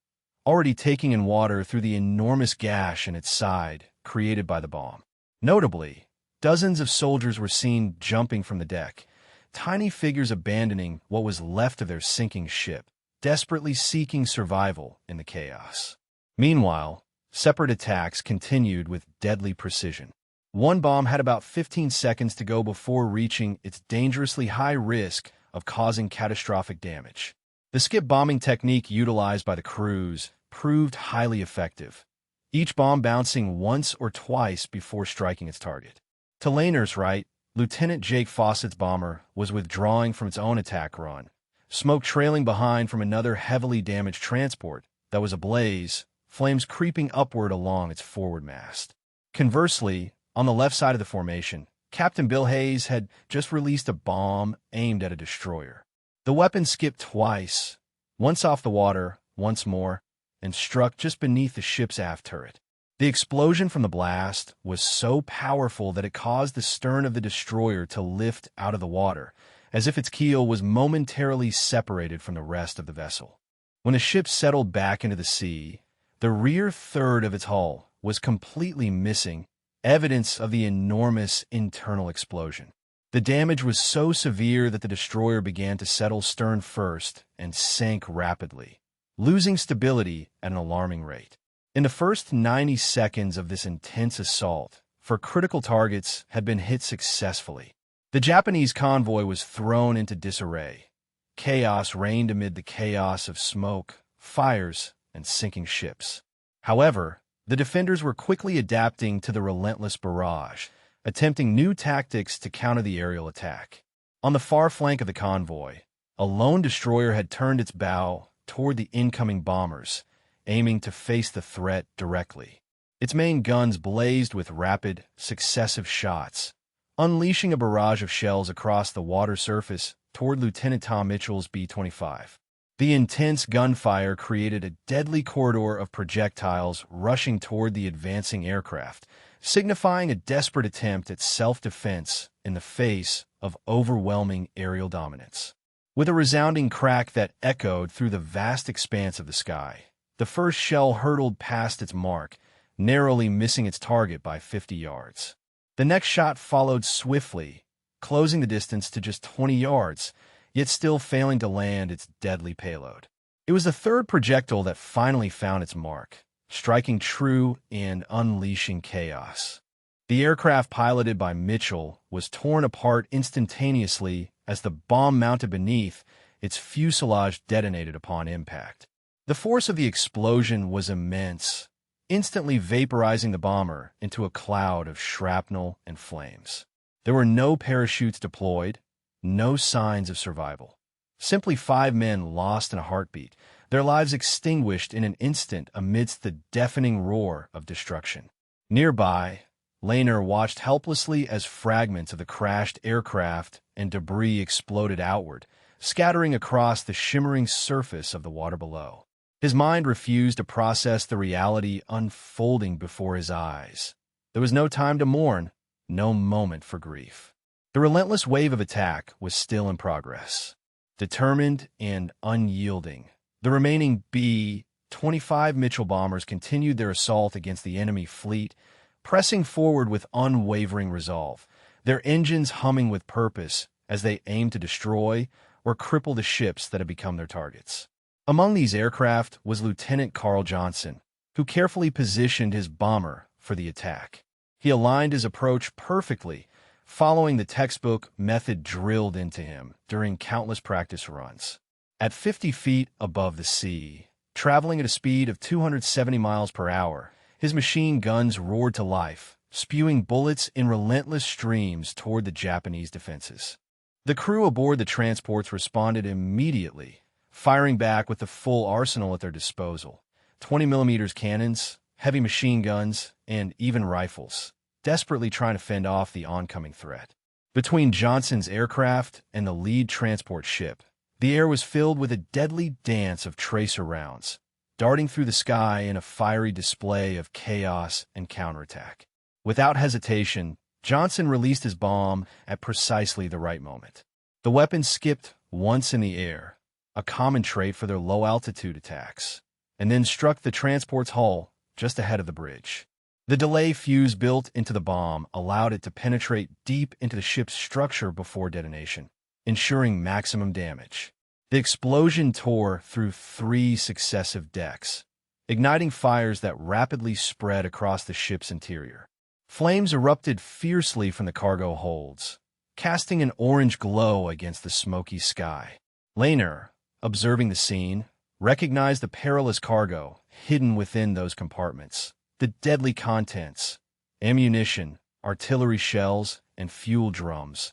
already taking in water through the enormous gash in its side created by the bomb. Notably, dozens of soldiers were seen jumping from the deck, tiny figures abandoning what was left of their sinking ship, desperately seeking survival in the chaos. Meanwhile, separate attacks continued with deadly precision. One bomb had about 15 seconds to go before reaching its dangerously high risk of causing catastrophic damage. The skip bombing technique utilized by the crews proved highly effective, each bomb bouncing once or twice before striking its target. To Laner's right, Lieutenant Jake Fawcett's bomber was withdrawing from its own attack run, smoke trailing behind from another heavily damaged transport that was ablaze, flames creeping upward along its forward mast. Conversely, on the left side of the formation, Captain Bill Hayes had just released a bomb aimed at a destroyer. The weapon skipped twice, once off the water, once more, and struck just beneath the ship's aft turret. The explosion from the blast was so powerful that it caused the stern of the destroyer to lift out of the water, as if its keel was momentarily separated from the rest of the vessel. When the ship settled back into the sea, the rear third of its hull was completely missing, evidence of the enormous internal explosion. The damage was so severe that the destroyer began to settle stern first and sank rapidly, losing stability at an alarming rate. In the first 90 seconds of this intense assault, 4 critical targets had been hit successfully. The Japanese convoy was thrown into disarray. Chaos reigned amid the chaos of smoke, fires, and sinking ships. However, the defenders were quickly adapting to the relentless barrage, attempting new tactics to counter the aerial attack. On the far flank of the convoy, a lone destroyer had turned its bow toward the incoming bombers, aiming to face the threat directly. Its main guns blazed with rapid, successive shots, unleashing a barrage of shells across the water surface toward Lieutenant Tom Mitchell's B-25. The intense gunfire created a deadly corridor of projectiles rushing toward the advancing aircraft, signifying a desperate attempt at self-defense in the face of overwhelming aerial dominance. With a resounding crack that echoed through the vast expanse of the sky, the first shell hurtled past its mark, narrowly missing its target by 50 yards. The next shot followed swiftly, closing the distance to just 20 yards, yet still failing to land its deadly payload. It was the third projectile that finally found its mark, striking true and unleashing chaos. The aircraft piloted by Mitchell was torn apart instantaneously as the bomb mounted beneath its fuselage detonated upon impact. The force of the explosion was immense, instantly vaporizing the bomber into a cloud of shrapnel and flames. There were no parachutes deployed, no signs of survival. Simply 5 men lost in a heartbeat, their lives extinguished in an instant amidst the deafening roar of destruction. Nearby, Laner watched helplessly as fragments of the crashed aircraft and debris exploded outward, scattering across the shimmering surface of the water below. His mind refused to process the reality unfolding before his eyes. There was no time to mourn, no moment for grief. The relentless wave of attack was still in progress. Determined and unyielding, the remaining B-25 Mitchell bombers continued their assault against the enemy fleet, pressing forward with unwavering resolve, their engines humming with purpose as they aimed to destroy or cripple the ships that had become their targets. Among these aircraft was Lieutenant Carl Johnson, who carefully positioned his bomber for the attack. He aligned his approach perfectly, following the textbook method drilled into him during countless practice runs. At 50 feet above the sea, traveling at a speed of 270 miles per hour, his machine guns roared to life, spewing bullets in relentless streams toward the Japanese defenses. The crew aboard the transports responded immediately, firing back with the full arsenal at their disposal: 20mm cannons, heavy machine guns, and even rifles, desperately trying to fend off the oncoming threat. Between Johnson's aircraft and the lead transport ship, the air was filled with a deadly dance of tracer rounds, darting through the sky in a fiery display of chaos and counterattack. Without hesitation, Johnson released his bomb at precisely the right moment. The weapon skipped once in the air, a common trait for their low-altitude attacks, and then struck the transport's hull just ahead of the bridge. The delay fuse built into the bomb allowed it to penetrate deep into the ship's structure before detonation, ensuring maximum damage. The explosion tore through 3 successive decks, igniting fires that rapidly spread across the ship's interior. Flames erupted fiercely from the cargo holds, casting an orange glow against the smoky sky. Laner, observing the scene, recognized the perilous cargo hidden within those compartments. The deadly contents, ammunition, artillery shells, and fuel drums,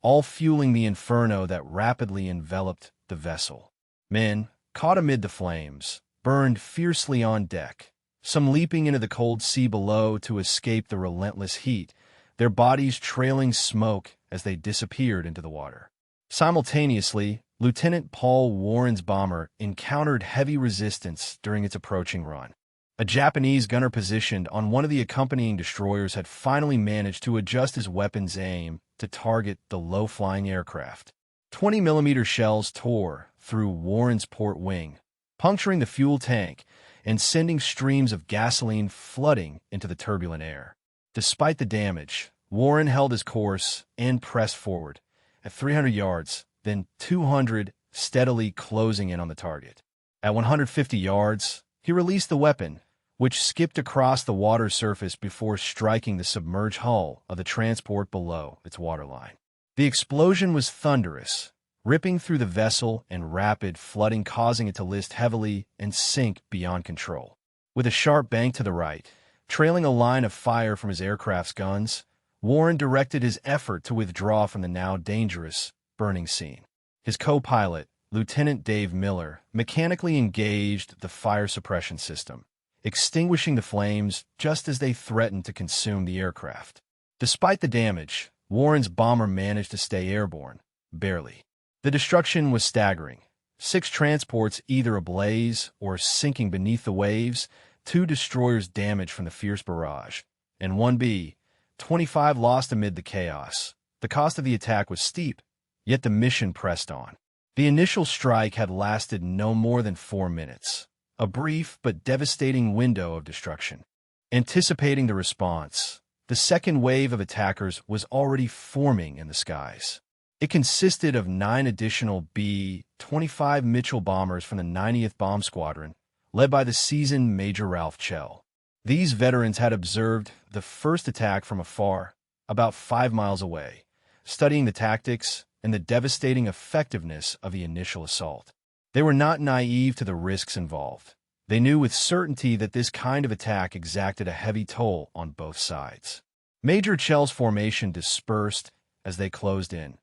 all fueling the inferno that rapidly enveloped the vessel. Men, caught amid the flames, burned fiercely on deck, some leaping into the cold sea below to escape the relentless heat, their bodies trailing smoke as they disappeared into the water. Simultaneously, Lieutenant Paul Warren's bomber encountered heavy resistance during its approaching run. A Japanese gunner positioned on one of the accompanying destroyers had finally managed to adjust his weapon's aim to target the low-flying aircraft. 20mm shells tore through Warren's port wing, puncturing the fuel tank and sending streams of gasoline flooding into the turbulent air. Despite the damage, Warren held his course and pressed forward at 300 yards, then 200, steadily closing in on the target. At 150 yards, he released the weapon, which skipped across the water surface before striking the submerged hull of the transport below its waterline. The explosion was thunderous, ripping through the vessel and rapid flooding causing it to list heavily and sink beyond control. With a sharp bank to the right, trailing a line of fire from his aircraft's guns, Warren directed his effort to withdraw from the now dangerous, burning scene. His co-pilot, Lieutenant Dave Miller, mechanically engaged the fire suppression system, extinguishing the flames just as they threatened to consume the aircraft. Despite the damage, Warren's bomber managed to stay airborne, barely. The destruction was staggering. 6 transports either ablaze or sinking beneath the waves, 2 destroyers damaged from the fierce barrage, and 1 B-25 lost amid the chaos. The cost of the attack was steep, yet the mission pressed on. The initial strike had lasted no more than 4 minutes, a brief but devastating window of destruction. Anticipating the response, the second wave of attackers was already forming in the skies. It consisted of 9 additional B-25 Mitchell bombers from the 90th Bomb Squadron, led by the seasoned Major Ralph Chell. These veterans had observed the first attack from afar, about 5 miles away, studying the tactics and the devastating effectiveness of the initial assault. They were not naive to the risks involved. They knew with certainty that this kind of attack exacted a heavy toll on both sides. Major Chell's formation dispersed as they closed in,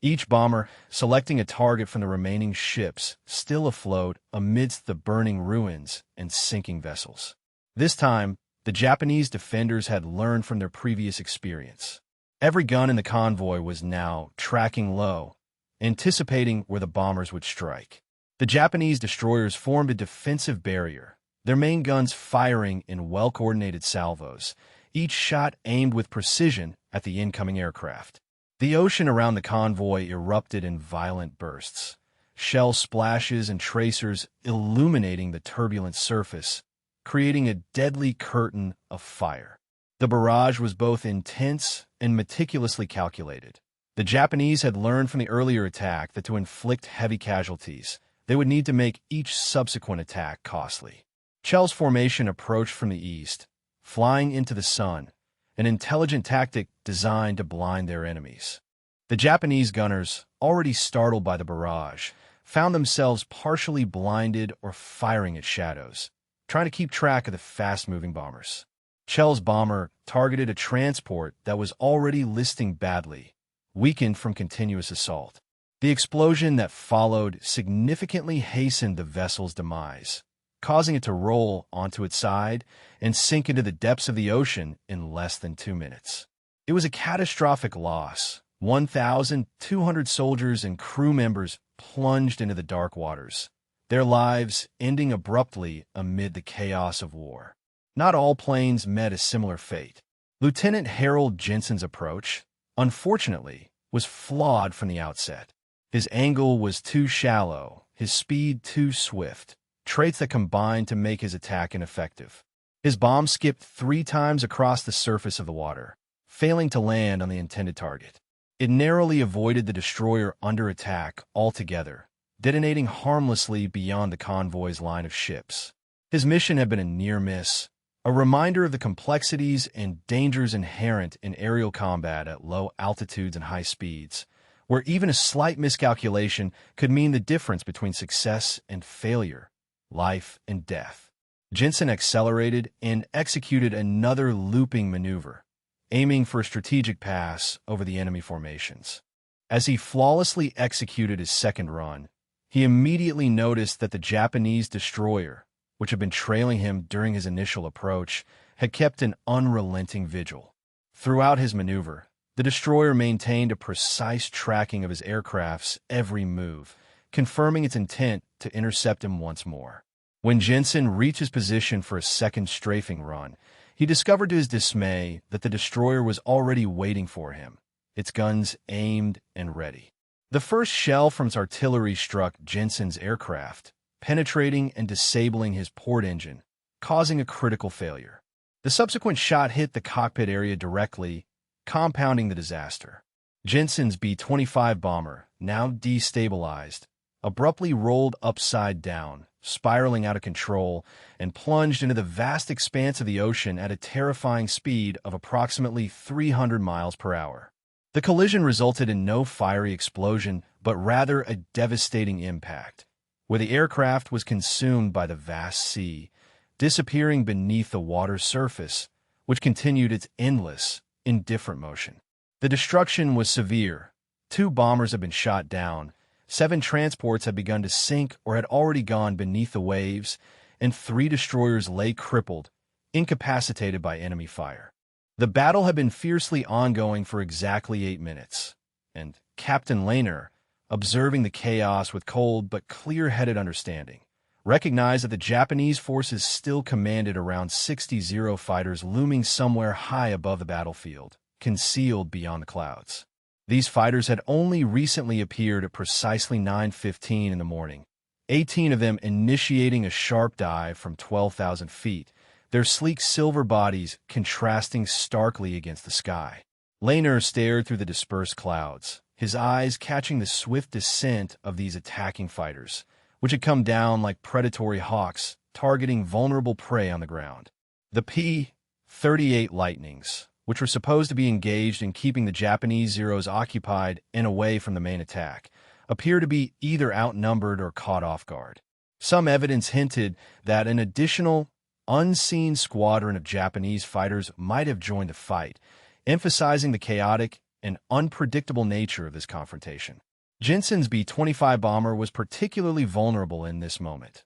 each bomber selecting a target from the remaining ships still afloat amidst the burning ruins and sinking vessels. This time, the Japanese defenders had learned from their previous experience. Every gun in the convoy was now tracking low, anticipating where the bombers would strike. The Japanese destroyers formed a defensive barrier, their main guns firing in well-coordinated salvos, each shot aimed with precision at the incoming aircraft. The ocean around the convoy erupted in violent bursts, shell splashes and tracers illuminating the turbulent surface, creating a deadly curtain of fire. The barrage was both intense and meticulously calculated. The Japanese had learned from the earlier attack that to inflict heavy casualties, they would need to make each subsequent attack costly. Chell's formation approached from the east, flying into the sun, an intelligent tactic designed to blind their enemies. The Japanese gunners, already startled by the barrage, found themselves partially blinded or firing at shadows, trying to keep track of the fast-moving bombers. Chell's bomber targeted a transport that was already listing badly, weakened from continuous assault. The explosion that followed significantly hastened the vessel's demise, causing it to roll onto its side and sink into the depths of the ocean in less than 2 minutes. It was a catastrophic loss. 1,200 soldiers and crew members plunged into the dark waters, their lives ending abruptly amid the chaos of war. Not all planes met a similar fate. Lieutenant Harold Jensen's approach, unfortunately, was flawed from the outset. His angle was too shallow, his speed too swift, traits that combined to make his attack ineffective. His bomb skipped 3 times across the surface of the water, failing to land on the intended target. It narrowly avoided the destroyer under attack altogether, detonating harmlessly beyond the convoy's line of ships. His mission had been a near miss, a reminder of the complexities and dangers inherent in aerial combat at low altitudes and high speeds, where even a slight miscalculation could mean the difference between success and failure, life and death. Jensen accelerated and executed another looping maneuver, aiming for a strategic pass over the enemy formations. As he flawlessly executed his second run, he immediately noticed that the Japanese destroyer, which had been trailing him during his initial approach, had kept an unrelenting vigil. Throughout his maneuver, the destroyer maintained a precise tracking of his aircraft's every move, confirming its intent to intercept him once more. When Jensen reached his position for a second strafing run, he discovered to his dismay that the destroyer was already waiting for him, its guns aimed and ready. The first shell from its artillery struck Jensen's aircraft, penetrating and disabling his port engine, causing a critical failure. The subsequent shot hit the cockpit area directly, compounding the disaster. Jensen's B-25 bomber, now destabilized, abruptly rolled upside down, spiraling out of control, and plunged into the vast expanse of the ocean at a terrifying speed of approximately 300 miles per hour. The collision resulted in no fiery explosion, but rather a devastating impact, where the aircraft was consumed by the vast sea, disappearing beneath the water's surface, which continued its endless, indifferent motion. The destruction was severe. 2 bombers had been shot down, 7 transports had begun to sink or had already gone beneath the waves, and 3 destroyers lay crippled, incapacitated by enemy fire. The battle had been fiercely ongoing for exactly 8 minutes, and Captain Lehner, observing the chaos with cold but clear-headed understanding, recognized that the Japanese forces still commanded around 60 Zero fighters looming somewhere high above the battlefield, concealed beyond the clouds. These fighters had only recently appeared at precisely 9:15 in the morning, 18 of them initiating a sharp dive from 12,000 feet, their sleek silver bodies contrasting starkly against the sky. Lehner stared through the dispersed clouds, his eyes catching the swift descent of these attacking fighters, which had come down like predatory hawks, targeting vulnerable prey on the ground. The P-38 Lightnings, which were supposed to be engaged in keeping the Japanese Zeros occupied and away from the main attack, appear to be either outnumbered or caught off guard. Some evidence hinted that an additional, unseen squadron of Japanese fighters might have joined the fight, emphasizing the chaotic and unpredictable nature of this confrontation. Jensen's B-25 bomber was particularly vulnerable in this moment.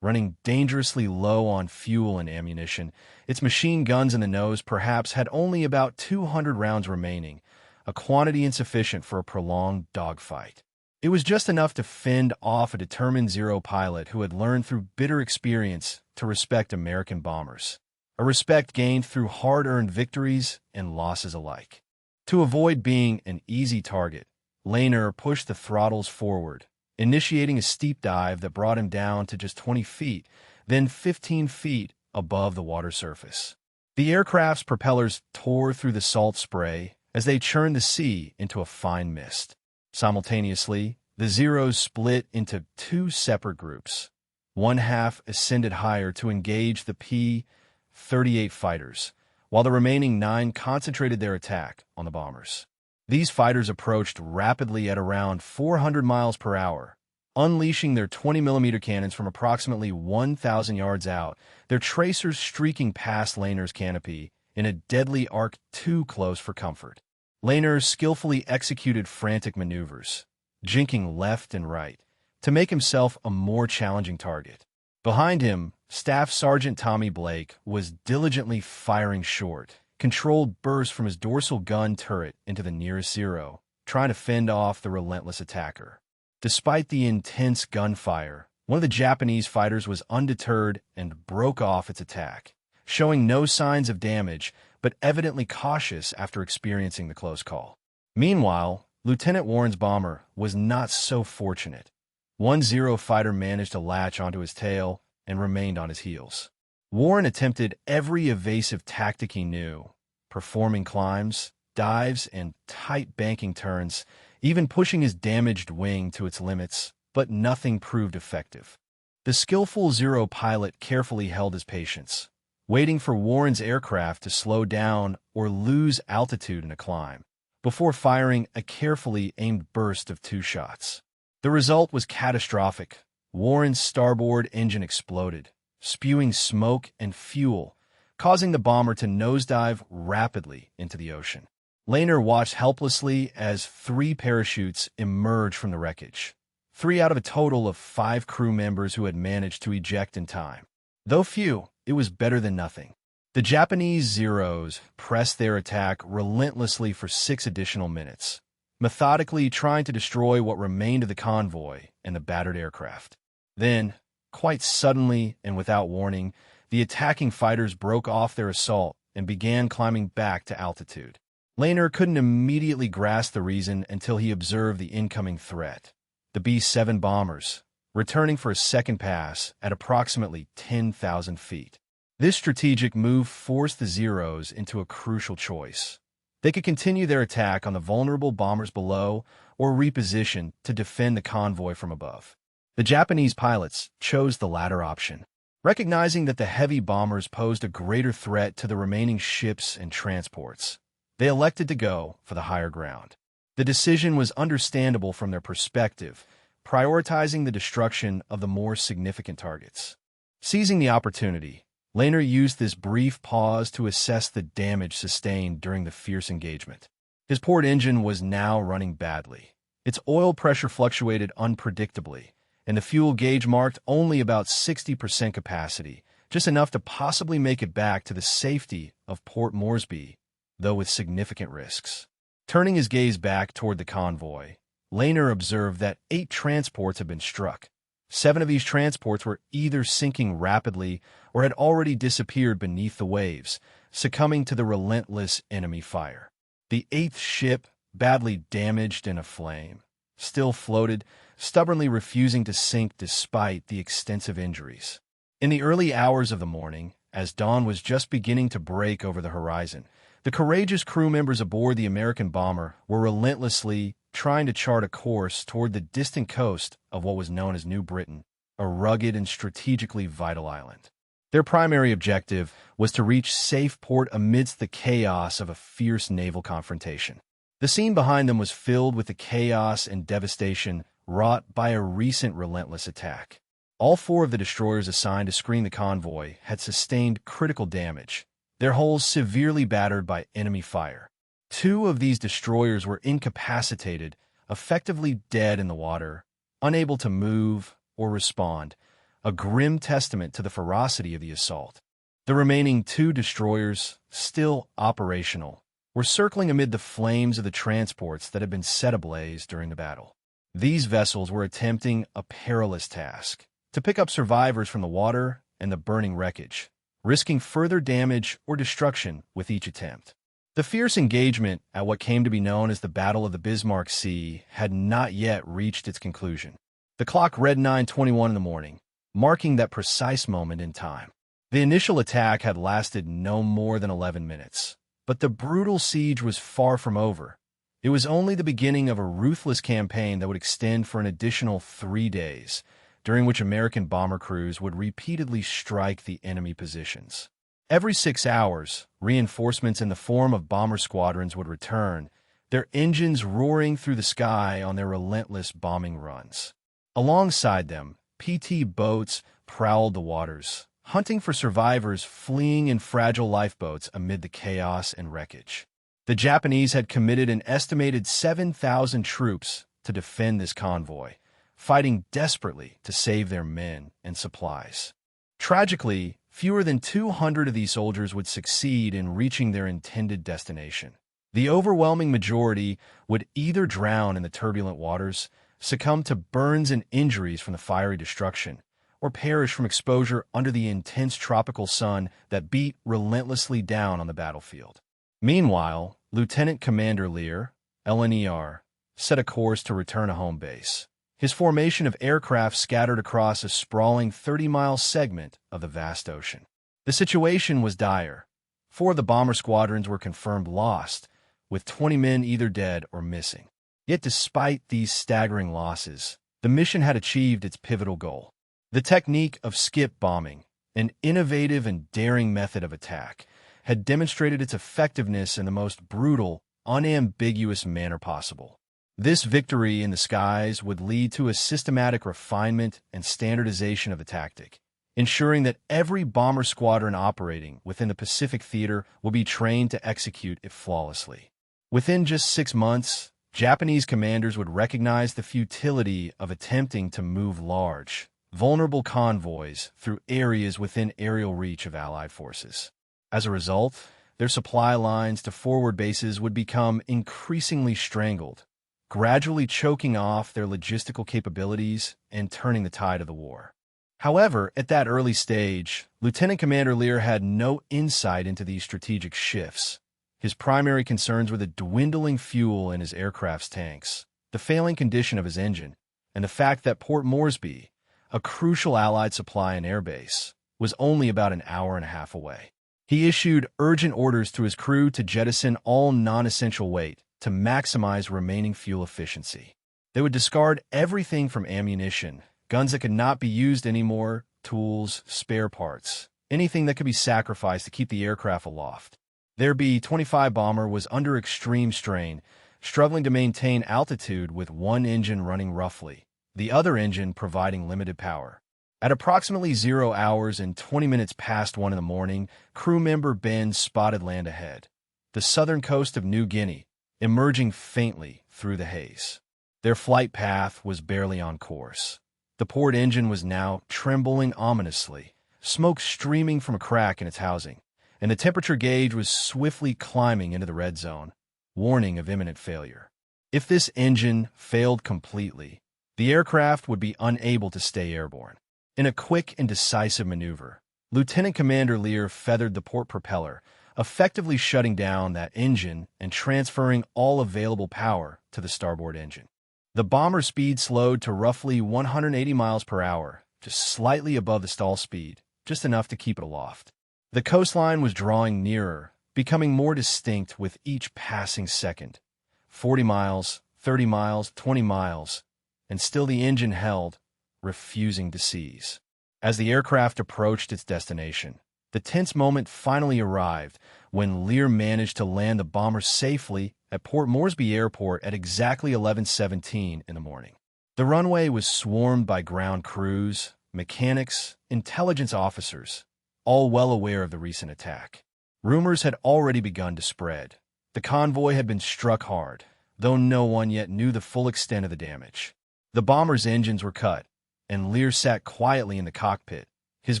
Running dangerously low on fuel and ammunition, its machine guns in the nose perhaps had only about 200 rounds remaining, a quantity insufficient for a prolonged dogfight. It was just enough to fend off a determined Zero pilot who had learned through bitter experience to respect American bombers, a respect gained through hard-earned victories and losses alike. To avoid being an easy target, Lehner pushed the throttles forward, initiating a steep dive that brought him down to just 20 feet, then 15 feet above the water surface. The aircraft's propellers tore through the salt spray as they churned the sea into a fine mist. Simultaneously, the Zeros split into 2 separate groups. One half ascended higher to engage the P-38 fighters, while the remaining 9 concentrated their attack on the bombers. These fighters approached rapidly at around 400 miles per hour, unleashing their 20mm cannons from approximately 1,000 yards out, their tracers streaking past Lehner's canopy in a deadly arc too close for comfort. Lehner skillfully executed frantic maneuvers, jinking left and right, to make himself a more challenging target. Behind him, Staff Sergeant Tommy Blake was diligently firing short, controlled bursts from his dorsal gun turret into the nearest Zero, trying to fend off the relentless attacker. Despite the intense gunfire, one of the Japanese fighters was undeterred and broke off its attack, showing no signs of damage, but evidently cautious after experiencing the close call. Meanwhile, Lieutenant Warren's bomber was not so fortunate. One Zero fighter managed to latch onto his tail and remained on his heels. Warren attempted every evasive tactic he knew, performing climbs, dives, and tight banking turns, even pushing his damaged wing to its limits, but nothing proved effective. The skillful Zero pilot carefully held his patience, waiting for Warren's aircraft to slow down or lose altitude in a climb, before firing a carefully aimed burst of 2 shots. The result was catastrophic. Warren's starboard engine exploded, spewing smoke and fuel, causing the bomber to nosedive rapidly into the ocean. Lehner watched helplessly as 3 parachutes emerged from the wreckage, 3 out of a total of 5 crew members who had managed to eject in time. Though few, it was better than nothing. The Japanese Zeros pressed their attack relentlessly for 6 additional minutes, methodically trying to destroy what remained of the convoy and the battered aircraft. Then, quite suddenly and without warning, the attacking fighters broke off their assault and began climbing back to altitude. Lehner couldn't immediately grasp the reason until he observed the incoming threat. The B-7 bombers, returning for a second pass at approximately 10,000 feet. This strategic move forced the Zeros into a crucial choice. They could continue their attack on the vulnerable bombers below or reposition to defend the convoy from above. The Japanese pilots chose the latter option, recognizing that the heavy bombers posed a greater threat to the remaining ships and transports. They elected to go for the higher ground. The decision was understandable from their perspective, prioritizing the destruction of the more significant targets. Seizing the opportunity, Lehner used this brief pause to assess the damage sustained during the fierce engagement. His port engine was now running badly. Its oil pressure fluctuated unpredictably, and the fuel gauge marked only about 60% capacity, just enough to possibly make it back to the safety of Port Moresby, though with significant risks. Turning his gaze back toward the convoy, Lehner observed that 8 transports had been struck. 7 of these transports were either sinking rapidly or had already disappeared beneath the waves, succumbing to the relentless enemy fire. The 8th ship, badly damaged and aflame, still floated, stubbornly refusing to sink despite the extensive injuries. In the early hours of the morning, as dawn was just beginning to break over the horizon, the courageous crew members aboard the American bomber were relentlessly trying to chart a course toward the distant coast of what was known as New Britain, a rugged and strategically vital island. Their primary objective was to reach safe port amidst the chaos of a fierce naval confrontation. The scene behind them was filled with the chaos and devastation wrought by a recent relentless attack. All 4 of the destroyers assigned to screen the convoy had sustained critical damage, their hulls severely battered by enemy fire. 2 of these destroyers were incapacitated, effectively dead in the water, unable to move or respond, a grim testament to the ferocity of the assault. The remaining 2 destroyers, still operational, were circling amid the flames of the transports that had been set ablaze during the battle. These vessels were attempting a perilous task, to pick up survivors from the water and the burning wreckage, risking further damage or destruction with each attempt. The fierce engagement at what came to be known as the Battle of the Bismarck Sea had not yet reached its conclusion. The clock read 9:21 in the morning, marking that precise moment in time. The initial attack had lasted no more than 11 minutes, but the brutal siege was far from over. It was only the beginning of a ruthless campaign that would extend for an additional 3 days, during which American bomber crews would repeatedly strike the enemy positions. Every 6 hours, reinforcements in the form of bomber squadrons would return, their engines roaring through the sky on their relentless bombing runs. Alongside them, PT boats prowled the waters, hunting for survivors fleeing in fragile lifeboats amid the chaos and wreckage. The Japanese had committed an estimated 7,000 troops to defend this convoy, fighting desperately to save their men and supplies. Tragically, fewer than 200 of these soldiers would succeed in reaching their intended destination. The overwhelming majority would either drown in the turbulent waters, succumb to burns and injuries from the fiery destruction, or perish from exposure under the intense tropical sun that beat relentlessly down on the battlefield. Meanwhile, Lieutenant Commander Lear, LNER, set a course to return to home base, his formation of aircraft scattered across a sprawling 30-mile segment of the vast ocean. The situation was dire. 4 of the bomber squadrons were confirmed lost, with 20 men either dead or missing. Yet despite these staggering losses, the mission had achieved its pivotal goal. The technique of skip bombing, an innovative and daring method of attack, had demonstrated its effectiveness in the most brutal, unambiguous manner possible. This victory in the skies would lead to a systematic refinement and standardization of the tactic, ensuring that every bomber squadron operating within the Pacific Theater will be trained to execute it flawlessly. Within just 6 months, Japanese commanders would recognize the futility of attempting to move large, vulnerable convoys through areas within aerial reach of Allied forces. As a result, their supply lines to forward bases would become increasingly strangled, gradually choking off their logistical capabilities and turning the tide of the war. However, at that early stage, Lieutenant Commander Lear had no insight into these strategic shifts. His primary concerns were the dwindling fuel in his aircraft's tanks, the failing condition of his engine, and the fact that Port Moresby, a crucial Allied supply and airbase, was only about an hour and a half away. He issued urgent orders to his crew to jettison all non-essential weight to maximize remaining fuel efficiency. They would discard everything from ammunition, guns that could not be used anymore, tools, spare parts, anything that could be sacrificed to keep the aircraft aloft. Their B-25 bomber was under extreme strain, struggling to maintain altitude with one engine running roughly, the other engine providing limited power. At approximately 0 hours and 20 minutes past 1 in the morning, crew member Ben spotted land ahead, the southern coast of New Guinea, emerging faintly through the haze. Their flight path was barely on course. The port engine was now trembling ominously, smoke streaming from a crack in its housing, and the temperature gauge was swiftly climbing into the red zone, warning of imminent failure. If this engine failed completely, the aircraft would be unable to stay airborne. In a quick and decisive maneuver, Lieutenant Commander Lear feathered the port propeller, effectively shutting down that engine and transferring all available power to the starboard engine. The bomber's speed slowed to roughly 180 miles per hour, just slightly above the stall speed, just enough to keep it aloft. The coastline was drawing nearer, becoming more distinct with each passing second. 40 miles, 30 miles, 20 miles, and still the engine held, refusing to seize. As the aircraft approached its destination, the tense moment finally arrived when Lear managed to land the bomber safely at Port Moresby Airport at exactly 11:17 in the morning. The runway was swarmed by ground crews, mechanics, intelligence officers, all well aware of the recent attack. Rumors had already begun to spread. The convoy had been struck hard, though no one yet knew the full extent of the damage. The bomber's engines were cut, and Lear sat quietly in the cockpit, his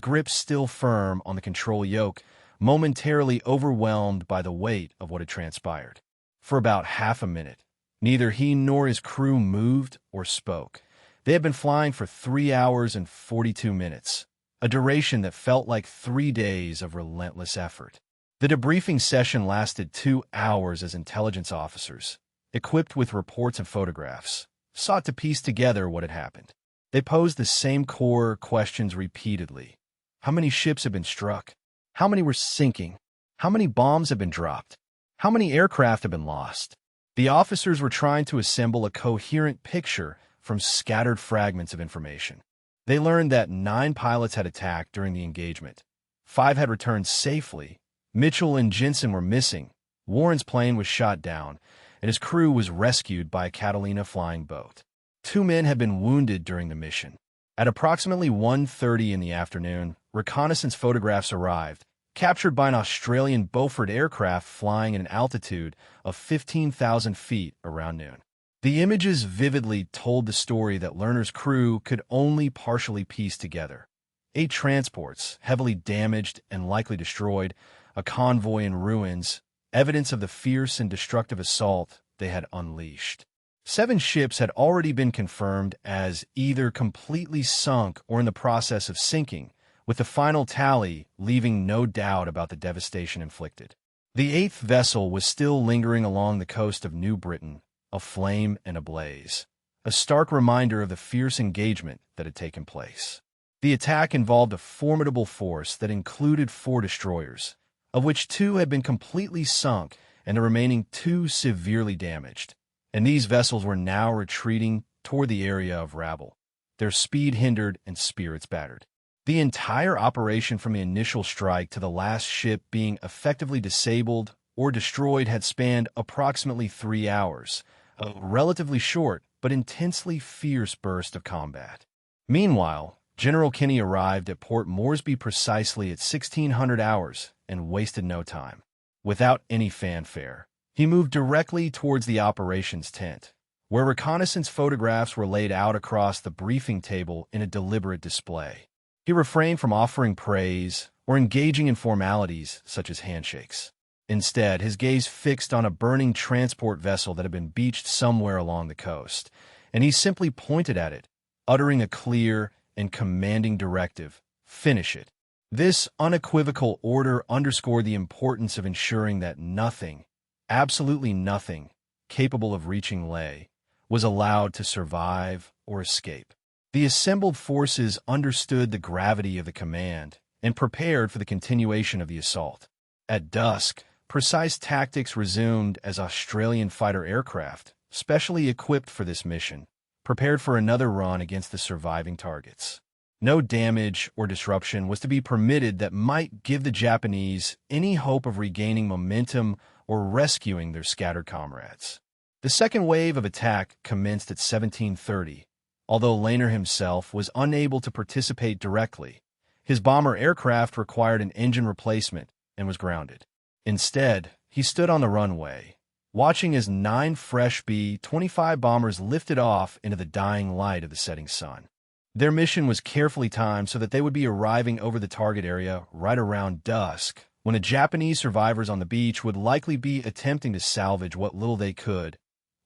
grip still firm on the control yoke, momentarily overwhelmed by the weight of what had transpired. For about half a minute, neither he nor his crew moved or spoke. They had been flying for 3 hours and 42 minutes, a duration that felt like 3 days of relentless effort. The debriefing session lasted 2 hours as intelligence officers, equipped with reports and photographs, sought to piece together what had happened. They posed the same core questions repeatedly. How many ships had been struck? How many were sinking? How many bombs had been dropped? How many aircraft had been lost? The officers were trying to assemble a coherent picture from scattered fragments of information. They learned that 9 pilots had attacked during the engagement. 5 had returned safely. Mitchell and Jensen were missing. Warren's plane was shot down, and his crew was rescued by a Catalina flying boat. 2 men had been wounded during the mission. At approximately 1:30 in the afternoon, reconnaissance photographs arrived, captured by an Australian Beaufort aircraft flying at an altitude of 15,000 feet around noon. The images vividly told the story that Lerner's crew could only partially piece together. 8 transports, heavily damaged and likely destroyed, a convoy in ruins, evidence of the fierce and destructive assault they had unleashed. 7 ships had already been confirmed as either completely sunk or in the process of sinking, with the final tally leaving no doubt about the devastation inflicted. The 8th vessel was still lingering along the coast of New Britain, aflame and ablaze, a stark reminder of the fierce engagement that had taken place. The attack involved a formidable force that included 4 destroyers, of which 2 had been completely sunk and the remaining 2 severely damaged, and these vessels were now retreating toward the area of Rabble, their speed hindered and spirits battered. The entire operation from the initial strike to the last ship being effectively disabled or destroyed had spanned approximately 3 hours, a relatively short but intensely fierce burst of combat. Meanwhile, General Kinney arrived at Port Moresby precisely at 1600 hours and wasted no time. Without any fanfare, he moved directly towards the operations tent, where reconnaissance photographs were laid out across the briefing table in a deliberate display. He refrained from offering praise or engaging in formalities such as handshakes. Instead, his gaze fixed on a burning transport vessel that had been beached somewhere along the coast, and he simply pointed at it, uttering a clear and commanding directive: finish it. This unequivocal order underscored the importance of ensuring that nothing, absolutely nothing, capable of reaching Leh was allowed to survive or escape. The assembled forces understood the gravity of the command and prepared for the continuation of the assault. At dusk, precise tactics resumed as Australian fighter aircraft, specially equipped for this mission, prepared for another run against the surviving targets. No damage or disruption was to be permitted that might give the Japanese any hope of regaining momentum or rescuing their scattered comrades. The second wave of attack commenced at 1730. Although Lehner himself was unable to participate directly, his bomber aircraft required an engine replacement and was grounded. Instead, he stood on the runway, watching as 9 fresh B-25 bombers lifted off into the dying light of the setting sun. Their mission was carefully timed so that they would be arriving over the target area right around dusk, when the Japanese survivors on the beach would likely be attempting to salvage what little they could,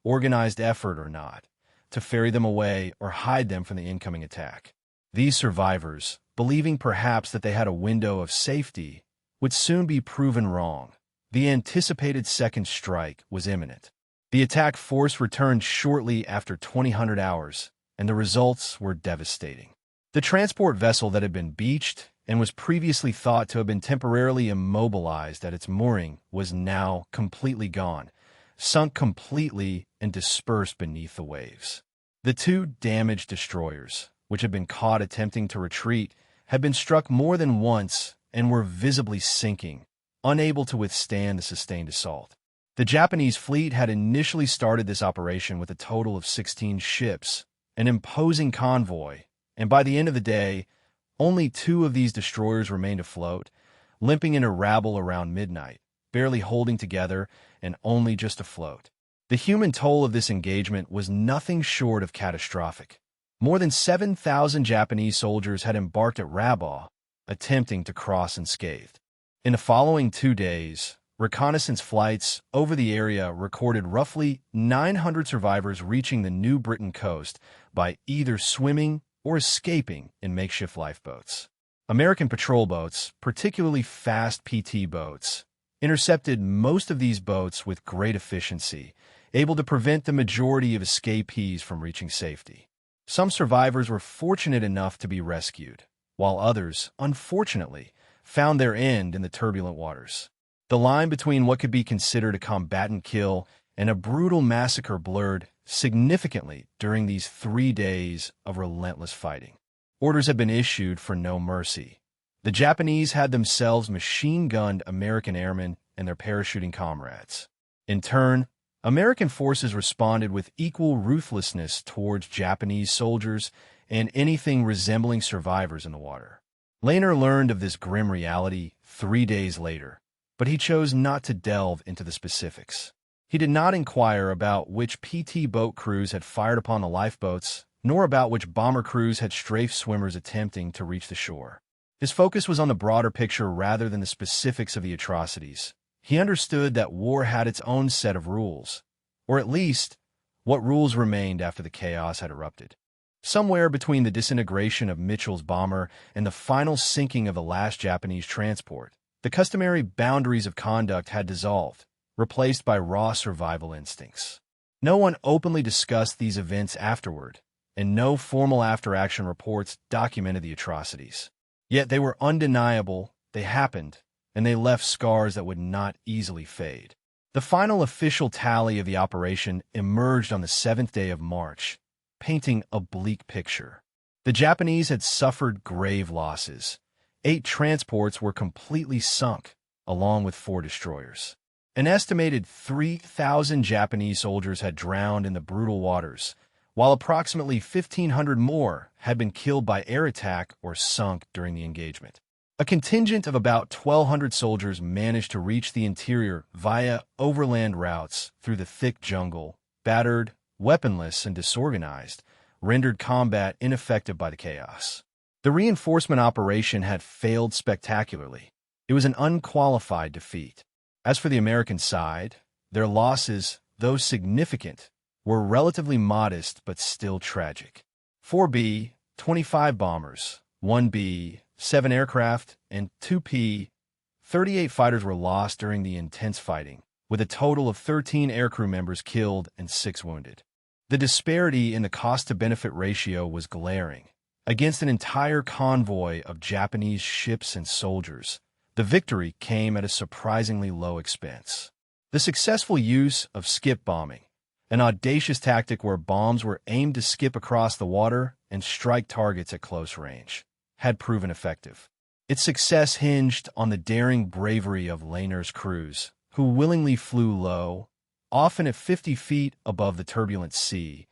organized effort or not, to ferry them away or hide them from the incoming attack. These survivors, believing perhaps that they had a window of safety, would soon be proven wrong. The anticipated second strike was imminent. The attack force returned shortly after 2000 hours, and the results were devastating. The transport vessel that had been beached and was previously thought to have been temporarily immobilized at its mooring was now completely gone, sunk completely and dispersed beneath the waves. The 2 damaged destroyers, which had been caught attempting to retreat, had been struck more than once and were visibly sinking, unable to withstand the sustained assault. The Japanese fleet had initially started this operation with a total of 16 ships, an imposing convoy, and by the end of the day, only 2 of these destroyers remained afloat, limping in a rabble around midnight, barely holding together and only just afloat. The human toll of this engagement was nothing short of catastrophic. More than 7,000 Japanese soldiers had embarked at Rabaul, attempting to cross unscathed. In the following 2 days, reconnaissance flights over the area recorded roughly 900 survivors reaching the New Britain coast by either swimming or escaping in makeshift lifeboats. American patrol boats, particularly fast PT boats, intercepted most of these boats with great efficiency, able to prevent the majority of escapees from reaching safety. Some survivors were fortunate enough to be rescued, while others, unfortunately, found their end in the turbulent waters. The line between what could be considered a combatant kill and a brutal massacre blurred significantly during these 3 days of relentless fighting. Orders had been issued for no mercy. The Japanese had themselves machine-gunned American airmen and their parachuting comrades. In turn, American forces responded with equal ruthlessness towards Japanese soldiers and anything resembling survivors in the water. Lehner learned of this grim reality 3 days later, but he chose not to delve into the specifics. He did not inquire about which PT boat crews had fired upon the lifeboats, nor about which bomber crews had strafed swimmers attempting to reach the shore. His focus was on the broader picture rather than the specifics of the atrocities. He understood that war had its own set of rules, or at least, what rules remained after the chaos had erupted. Somewhere between the disintegration of Mitchell's bomber and the final sinking of the last Japanese transport, the customary boundaries of conduct had dissolved, replaced by raw survival instincts. No one openly discussed these events afterward, and no formal after-action reports documented the atrocities. Yet they were undeniable, they happened, and they left scars that would not easily fade. The final official tally of the operation emerged on the 7th day of March, painting a bleak picture. The Japanese had suffered grave losses. 8 transports were completely sunk, along with 4 destroyers. An estimated 3,000 Japanese soldiers had drowned in the brutal waters, while approximately 1,500 more had been killed by air attack or sunk during the engagement. A contingent of about 1,200 soldiers managed to reach the interior via overland routes through the thick jungle, battered, weaponless, and disorganized, rendered combat ineffective by the chaos. The reinforcement operation had failed spectacularly. It was an unqualified defeat. As for the American side, their losses, though significant, were relatively modest but still tragic. 4B, 25 bombers, 1B, 7 aircraft, and 2P, 38 fighters were lost during the intense fighting, with a total of 13 aircrew members killed and 6 wounded. The disparity in the cost-to-benefit ratio was glaring. Against an entire convoy of Japanese ships and soldiers, the victory came at a surprisingly low expense. The successful use of skip bombing, an audacious tactic where bombs were aimed to skip across the water and strike targets at close range, had proven effective. Its success hinged on the daring bravery of Lehner's crews, who willingly flew low, often at 50 feet above the turbulent sea,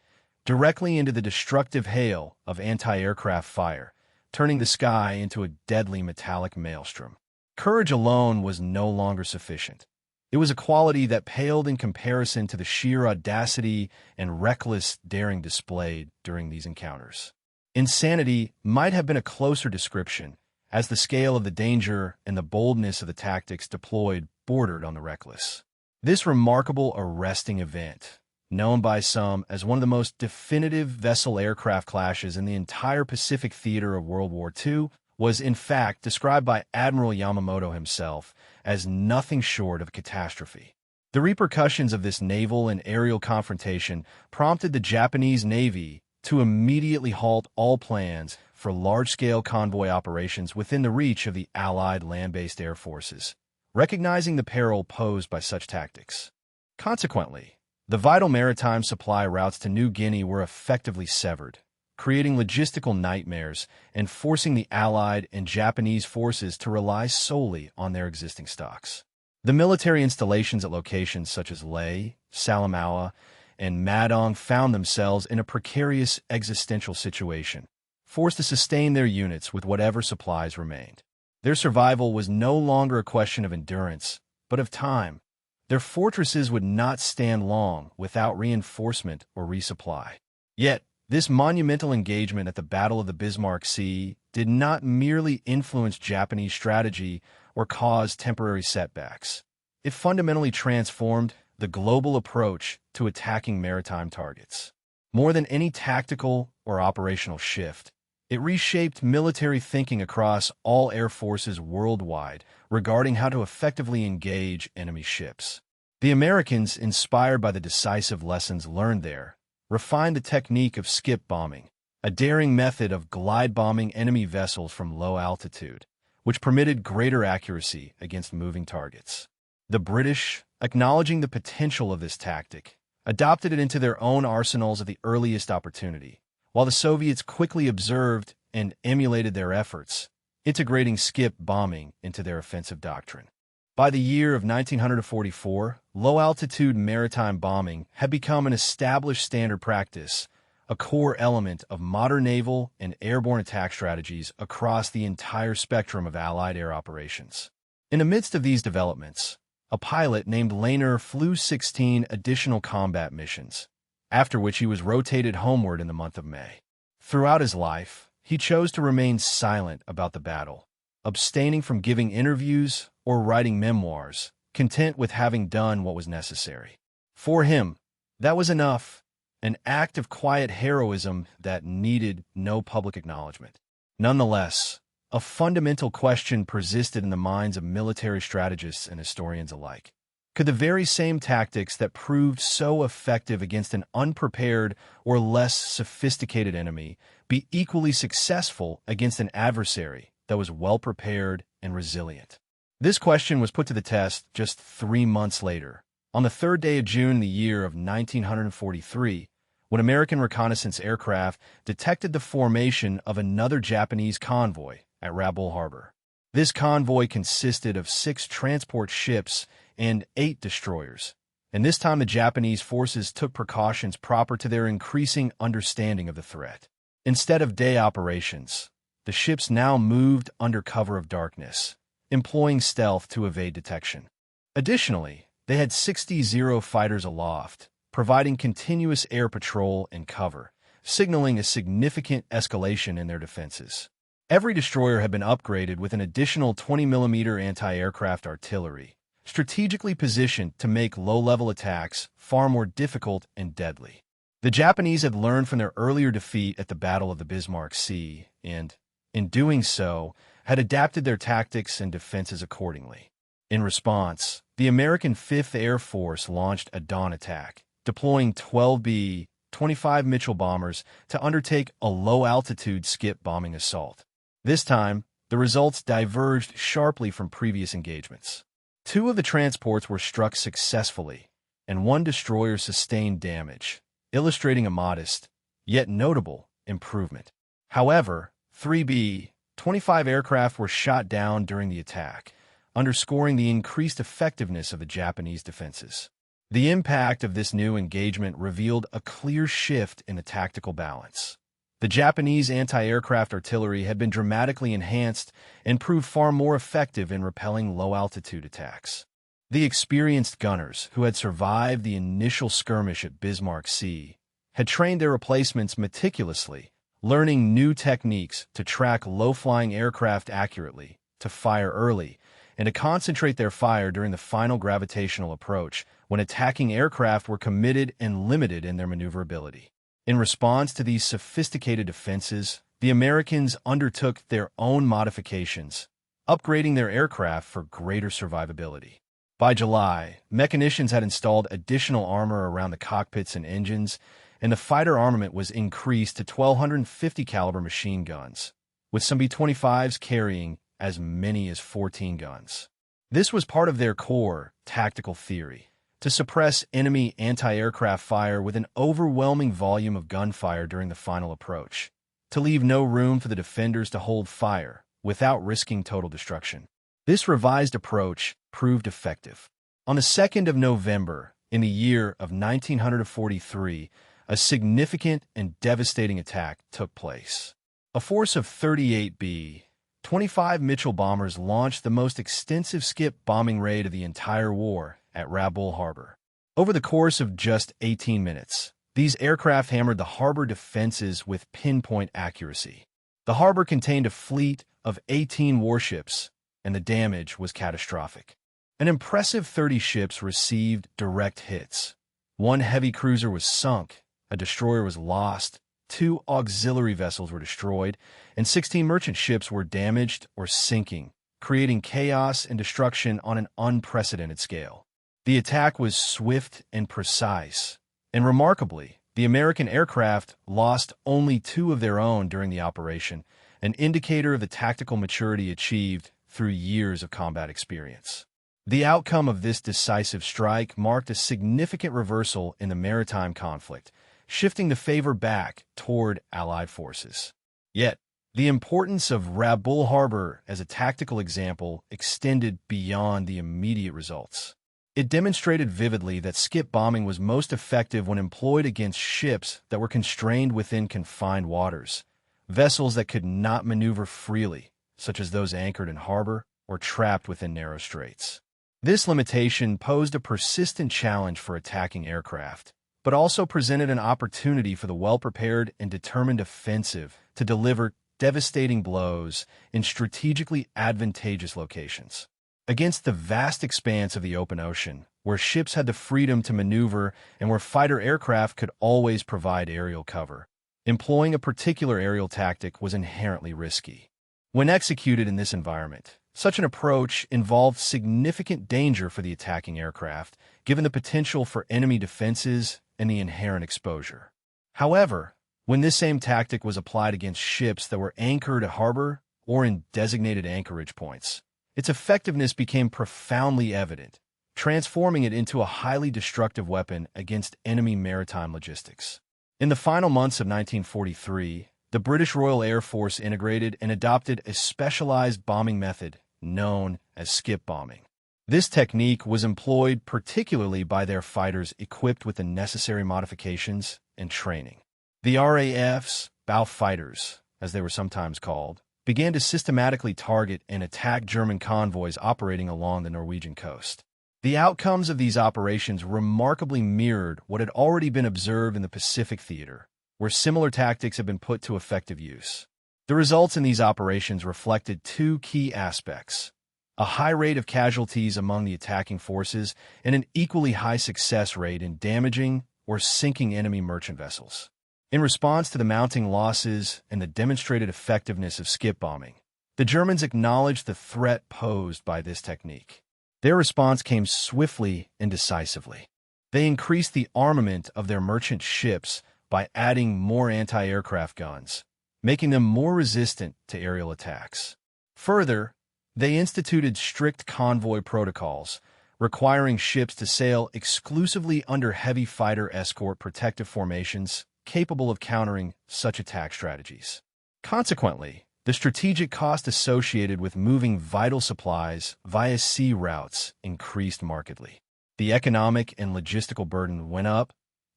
directly into the destructive hail of anti-aircraft fire, turning the sky into a deadly metallic maelstrom. Courage alone was no longer sufficient. It was a quality that paled in comparison to the sheer audacity and reckless daring displayed during these encounters. Insanity might have been a closer description, as the scale of the danger and the boldness of the tactics deployed bordered on the reckless. This remarkable arresting event, known by some as one of the most definitive vessel-aircraft clashes in the entire Pacific theater of World War II, was in fact described by Admiral Yamamoto himself as nothing short of a catastrophe. The repercussions of this naval and aerial confrontation prompted the Japanese Navy to immediately halt all plans for large-scale convoy operations within the reach of the Allied land-based air forces, recognizing the peril posed by such tactics. Consequently, the vital maritime supply routes to New Guinea were effectively severed, creating logistical nightmares and forcing the Allied and Japanese forces to rely solely on their existing stocks. The military installations at locations such as Leh, Salamaua, and Madong found themselves in a precarious existential situation, forced to sustain their units with whatever supplies remained. Their survival was no longer a question of endurance, but of time. Their fortresses would not stand long without reinforcement or resupply. Yet, this monumental engagement at the Battle of the Bismarck Sea did not merely influence Japanese strategy or cause temporary setbacks. It fundamentally transformed the global approach to attacking maritime targets. More than any tactical or operational shift, it reshaped military thinking across all air forces worldwide regarding how to effectively engage enemy ships. The Americans, inspired by the decisive lessons learned there, refined the technique of skip bombing, a daring method of glide bombing enemy vessels from low altitude, which permitted greater accuracy against moving targets. The British, acknowledging the potential of this tactic, adopted it into their own arsenals at the earliest opportunity, while the Soviets quickly observed and emulated their efforts, integrating skip bombing into their offensive doctrine. By the year of 1944, low-altitude maritime bombing had become an established standard practice, a core element of modern naval and airborne attack strategies across the entire spectrum of Allied air operations. In the midst of these developments, a pilot named Lehner flew 16 additional combat missions, after which he was rotated homeward in the month of May. Throughout his life, he chose to remain silent about the battle, abstaining from giving interviews or writing memoirs, content with having done what was necessary. For him, that was enough, an act of quiet heroism that needed no public acknowledgement. Nonetheless, a fundamental question persisted in the minds of military strategists and historians alike. Could the very same tactics that proved so effective against an unprepared or less sophisticated enemy be equally successful against an adversary that was well-prepared and resilient? This question was put to the test just 3 months later, on the 3rd day of June in the year of 1943, when American reconnaissance aircraft detected the formation of another Japanese convoy at WWII Harbor. This convoy consisted of 6 transport ships and 8 destroyers, and this time the Japanese forces took precautions proper to their increasing understanding of the threat. Instead of day operations, the ships now moved under cover of darkness, employing stealth to evade detection. Additionally, they had 60 Zero fighters aloft, providing continuous air patrol and cover, signaling a significant escalation in their defenses. Every destroyer had been upgraded with an additional 20mm anti-aircraft artillery, strategically positioned to make low-level attacks far more difficult and deadly. The Japanese had learned from their earlier defeat at the Battle of the Bismarck Sea and, in doing so, had adapted their tactics and defenses accordingly. In response, the American 5th Air Force launched a dawn attack, deploying 12 B-25 Mitchell bombers to undertake a low-altitude skip bombing assault. This time, the results diverged sharply from previous engagements. 2 of the transports were struck successfully, and 1 destroyer sustained damage, illustrating a modest, yet notable, improvement. However, 3 B-25 aircraft were shot down during the attack, underscoring the increased effectiveness of the Japanese defenses. The impact of this new engagement revealed a clear shift in the tactical balance. The Japanese anti-aircraft artillery had been dramatically enhanced and proved far more effective in repelling low-altitude attacks. The experienced gunners, who had survived the initial skirmish at Bismarck Sea, had trained their replacements meticulously, learning new techniques to track low-flying aircraft accurately, to fire early, and to concentrate their fire during the final gravitational approach when attacking aircraft were committed and limited in their maneuverability. In response to these sophisticated defenses, the Americans undertook their own modifications, upgrading their aircraft for greater survivability. By July, mechanicians had installed additional armor around the cockpits and engines, and the fighter armament was increased to 1,250 caliber machine guns, with some B-25s carrying as many as 14 guns. This was part of their core tactical theory, to suppress enemy anti-aircraft fire with an overwhelming volume of gunfire during the final approach, to leave no room for the defenders to hold fire without risking total destruction. This revised approach proved effective. On the 2nd of November, in the year of 1943, a significant and devastating attack took place. A force of 38 B-25 Mitchell bombers launched the most extensive skip bombing raid of the entire war at WWII Harbor. Over the course of just 18 minutes, these aircraft hammered the harbor defenses with pinpoint accuracy. The harbor contained a fleet of 18 warships, and the damage was catastrophic. An impressive 30 ships received direct hits. 1 heavy cruiser was sunk, a destroyer was lost, 2 auxiliary vessels were destroyed, and 16 merchant ships were damaged or sinking, creating chaos and destruction on an unprecedented scale. The attack was swift and precise, and remarkably, the American aircraft lost only 2 of their own during the operation, an indicator of the tactical maturity achieved through years of combat experience. The outcome of this decisive strike marked a significant reversal in the maritime conflict, shifting the favor back toward Allied forces. Yet, the importance of WWII Harbor as a tactical example extended beyond the immediate results. It demonstrated vividly that skip bombing was most effective when employed against ships that were constrained within confined waters, vessels that could not maneuver freely, such as those anchored in harbor or trapped within narrow straits. This limitation posed a persistent challenge for attacking aircraft, but also presented an opportunity for the well-prepared and determined offensive to deliver devastating blows in strategically advantageous locations. Against the vast expanse of the open ocean, where ships had the freedom to maneuver and where fighter aircraft could always provide aerial cover, employing a particular aerial tactic was inherently risky. When executed in this environment, such an approach involved significant danger for the attacking aircraft, given the potential for enemy defenses and the inherent exposure. However, when this same tactic was applied against ships that were anchored at harbor or in designated anchorage points, its effectiveness became profoundly evident, transforming it into a highly destructive weapon against enemy maritime logistics. In the final months of 1943, the British Royal Air Force integrated and adopted a specialized bombing method known as skip bombing. This technique was employed particularly by their fighters equipped with the necessary modifications and training. The RAF's bow fighters, as they were sometimes called, began to systematically target and attack German convoys operating along the Norwegian coast. The outcomes of these operations remarkably mirrored what had already been observed in the Pacific theater, where similar tactics have been put to effective use. The results in these operations reflected two key aspects: a high rate of casualties among the attacking forces and an equally high success rate in damaging or sinking enemy merchant vessels. In response to the mounting losses and the demonstrated effectiveness of skip bombing, the Germans acknowledged the threat posed by this technique. Their response came swiftly and decisively. They increased the armament of their merchant ships by adding more anti-aircraft guns, making them more resistant to aerial attacks. Further, they instituted strict convoy protocols, requiring ships to sail exclusively under heavy fighter escort protective formations capable of countering such attack strategies. Consequently, the strategic cost associated with moving vital supplies via sea routes increased markedly. The economic and logistical burden went up,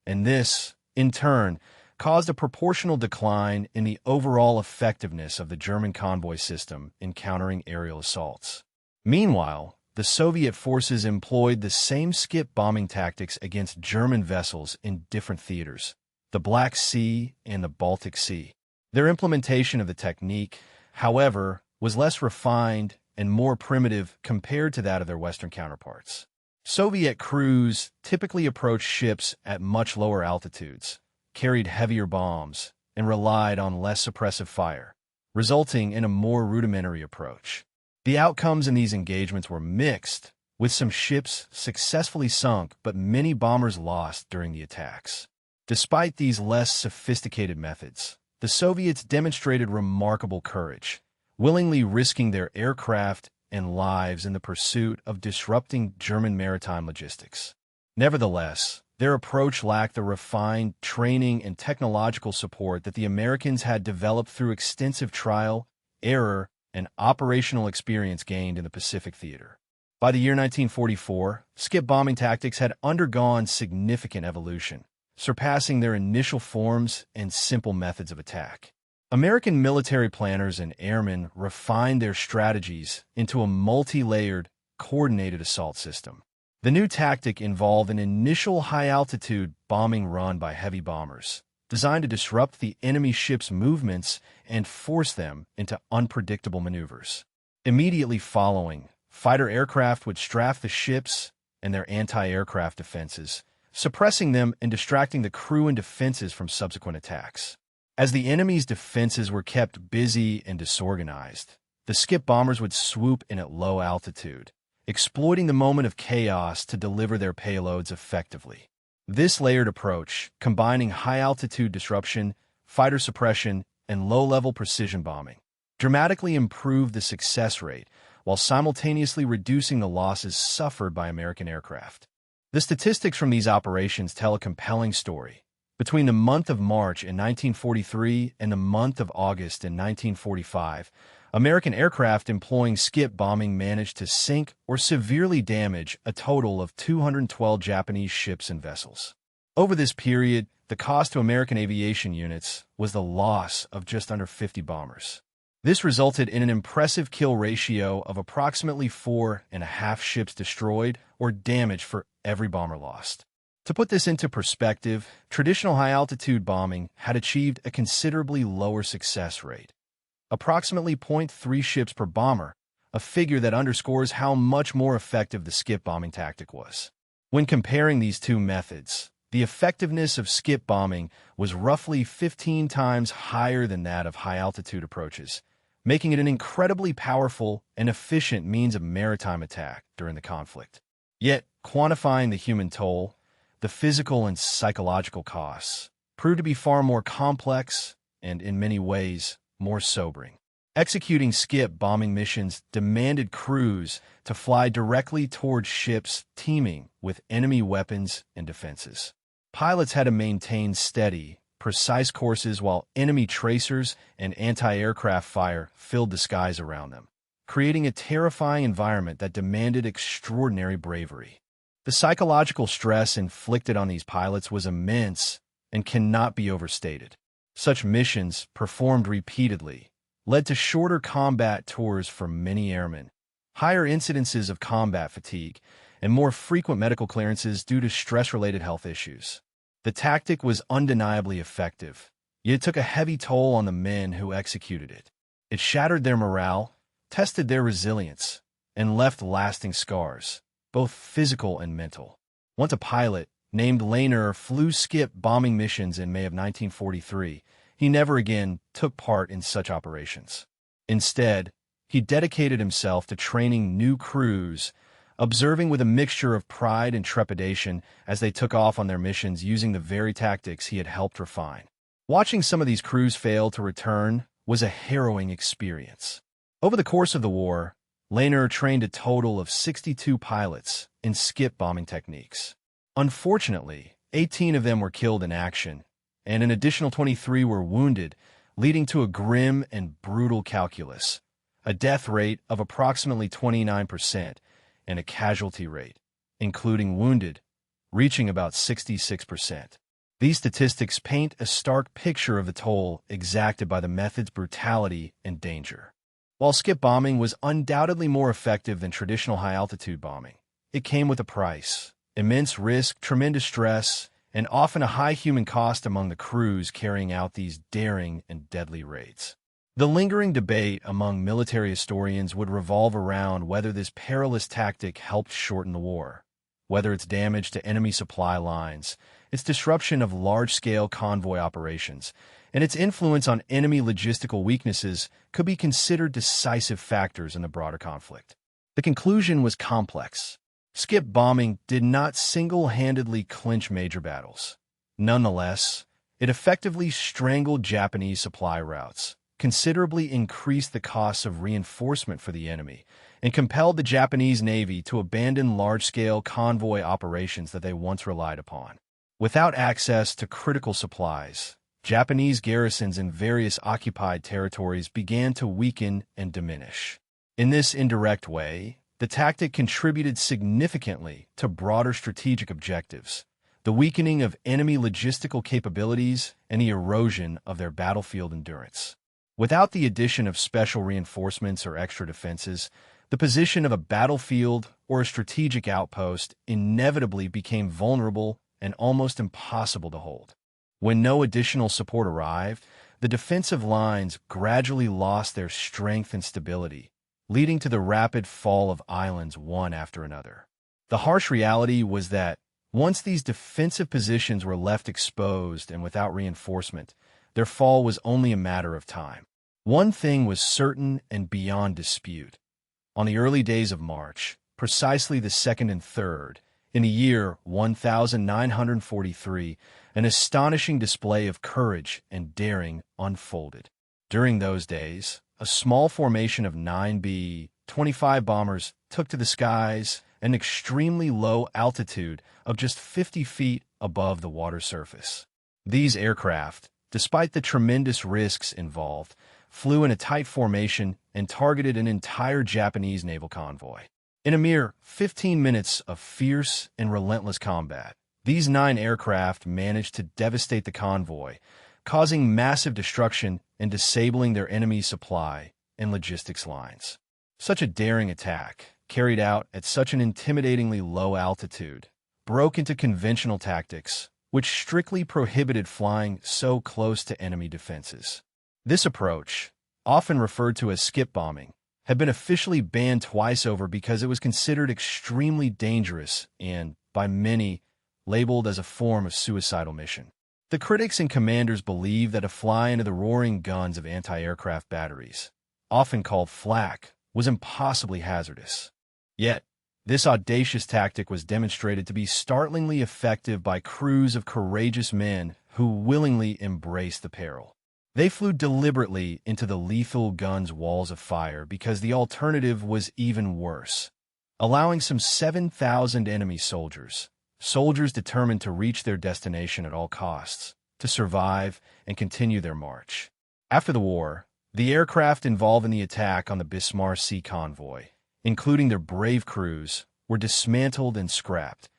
and this, in turn, caused a proportional decline in the overall effectiveness of the German convoy system in countering aerial assaults. Meanwhile, the Soviet forces employed the same skip bombing tactics against German vessels in different theaters, the Black Sea and the Baltic Sea. Their implementation of the technique, however, was less refined and more primitive compared to that of their Western counterparts. Soviet crews typically approached ships at much lower altitudes, carried heavier bombs, and relied on less suppressive fire, resulting in a more rudimentary approach. The outcomes in these engagements were mixed, with some ships successfully sunk but many bombers lost during the attacks. Despite these less sophisticated methods, the Soviets demonstrated remarkable courage, willingly risking their aircraft and lives in the pursuit of disrupting German maritime logistics. Nevertheless, their approach lacked the refined training and technological support that the Americans had developed through extensive trial, error, and operational experience gained in the Pacific theater. By the year 1944, skip bombing tactics had undergone significant evolution, surpassing their initial forms and simple methods of attack. American military planners and airmen refined their strategies into a multi-layered, coordinated assault system. The new tactic involved an initial high-altitude bombing run by heavy bombers, designed to disrupt the enemy ship's movements and force them into unpredictable maneuvers. Immediately following, fighter aircraft would strafe the ships and their anti-aircraft defenses, suppressing them and distracting the crew and defenses from subsequent attacks. As the enemy's defenses were kept busy and disorganized, the skip bombers would swoop in at low altitude, exploiting the moment of chaos to deliver their payloads effectively. This layered approach, combining high-altitude disruption, fighter suppression, and low-level precision bombing, dramatically improved the success rate while simultaneously reducing the losses suffered by American aircraft. The statistics from these operations tell a compelling story. Between the month of March in 1943 and the month of August in 1945, American aircraft employing skip bombing managed to sink or severely damage a total of 212 Japanese ships and vessels. Over this period, the cost to American aviation units was the loss of just under 50 bombers. This resulted in an impressive kill ratio of approximately 4.5 ships destroyed or damaged for every bomber lost. To put this into perspective, traditional high-altitude bombing had achieved a considerably lower success rate, approximately 0.3 ships per bomber, a figure that underscores how much more effective the skip bombing tactic was. When comparing these two methods, the effectiveness of skip bombing was roughly 15 times higher than that of high-altitude approaches, making it an incredibly powerful and efficient means of maritime attack during the conflict. Yet, quantifying the human toll, the physical and psychological costs, proved to be far more complex and, in many ways, more sobering. Executing skip bombing missions demanded crews to fly directly towards ships teeming with enemy weapons and defenses. Pilots had to maintain steady, precise courses while enemy tracers and anti-aircraft fire filled the skies around them, creating a terrifying environment that demanded extraordinary bravery. The psychological stress inflicted on these pilots was immense and cannot be overstated. Such missions, performed repeatedly, led to shorter combat tours for many airmen, higher incidences of combat fatigue, and more frequent medical clearances due to stress-related health issues. The tactic was undeniably effective, yet it took a heavy toll on the men who executed it. It shattered their morale, tested their resilience, and left lasting scars, both physical and mental. Once a pilot, named Lehner, flew skip bombing missions in May of 1943, he never again took part in such operations. Instead, he dedicated himself to training new crews, observing with a mixture of pride and trepidation as they took off on their missions using the very tactics he had helped refine. Watching some of these crews fail to return was a harrowing experience. Over the course of the war, Lehner trained a total of 62 pilots in skip bombing techniques. Unfortunately, 18 of them were killed in action, and an additional 23 were wounded, leading to a grim and brutal calculus, a death rate of approximately 29% and a casualty rate, including wounded, reaching about 66%. These statistics paint a stark picture of the toll exacted by the method's brutality and danger. While skip bombing was undoubtedly more effective than traditional high-altitude bombing, it came with a price: immense risk, tremendous stress, and often a high human cost among the crews carrying out these daring and deadly raids. The lingering debate among military historians would revolve around whether this perilous tactic helped shorten the war, whether its damage to enemy supply lines, its disruption of large-scale convoy operations, and its influence on enemy logistical weaknesses could be considered decisive factors in the broader conflict. The conclusion was complex. Skip bombing did not single-handedly clinch major battles. Nonetheless, it effectively strangled Japanese supply routes, considerably increased the costs of reinforcement for the enemy, and compelled the Japanese Navy to abandon large-scale convoy operations that they once relied upon. Without access to critical supplies, Japanese garrisons in various occupied territories began to weaken and diminish. In this indirect way, the tactic contributed significantly to broader strategic objectives, the weakening of enemy logistical capabilities and the erosion of their battlefield endurance. Without the addition of special reinforcements or extra defenses, the position of a battlefield or a strategic outpost inevitably became vulnerable and almost impossible to hold. When no additional support arrived, the defensive lines gradually lost their strength and stability, leading to the rapid fall of islands one after another. The harsh reality was that once these defensive positions were left exposed and without reinforcement, their fall was only a matter of time. One thing was certain and beyond dispute. On the early days of March, precisely the 2nd and 3rd, in the year 1943, an astonishing display of courage and daring unfolded. During those days, a small formation of 9 B-25 bombers took to the skies at an extremely low altitude of just 50 feet above the water surface. These aircraft, despite the tremendous risks involved, flew in a tight formation and targeted an entire Japanese naval convoy. In a mere 15 minutes of fierce and relentless combat, these 9 aircraft managed to devastate the convoy, causing massive destruction and disabling their enemy's supply and logistics lines. Such a daring attack, carried out at such an intimidatingly low altitude, broke into conventional tactics, which strictly prohibited flying so close to enemy defenses. This approach, often referred to as skip bombing, had been officially banned twice over because it was considered extremely dangerous and, by many, labeled as a form of suicidal mission. The critics and commanders believed that a fly into the roaring guns of anti-aircraft batteries, often called flak, was impossibly hazardous. Yet, this audacious tactic was demonstrated to be startlingly effective by crews of courageous men who willingly embraced the peril. They flew deliberately into the lethal gun's walls of fire because the alternative was even worse, allowing some 7,000 enemy soldiers determined to reach their destination at all costs, to survive and continue their march. After the war, the aircraft involved in the attack on the Bismarck Sea convoy, including their brave crews, were dismantled and scrapped.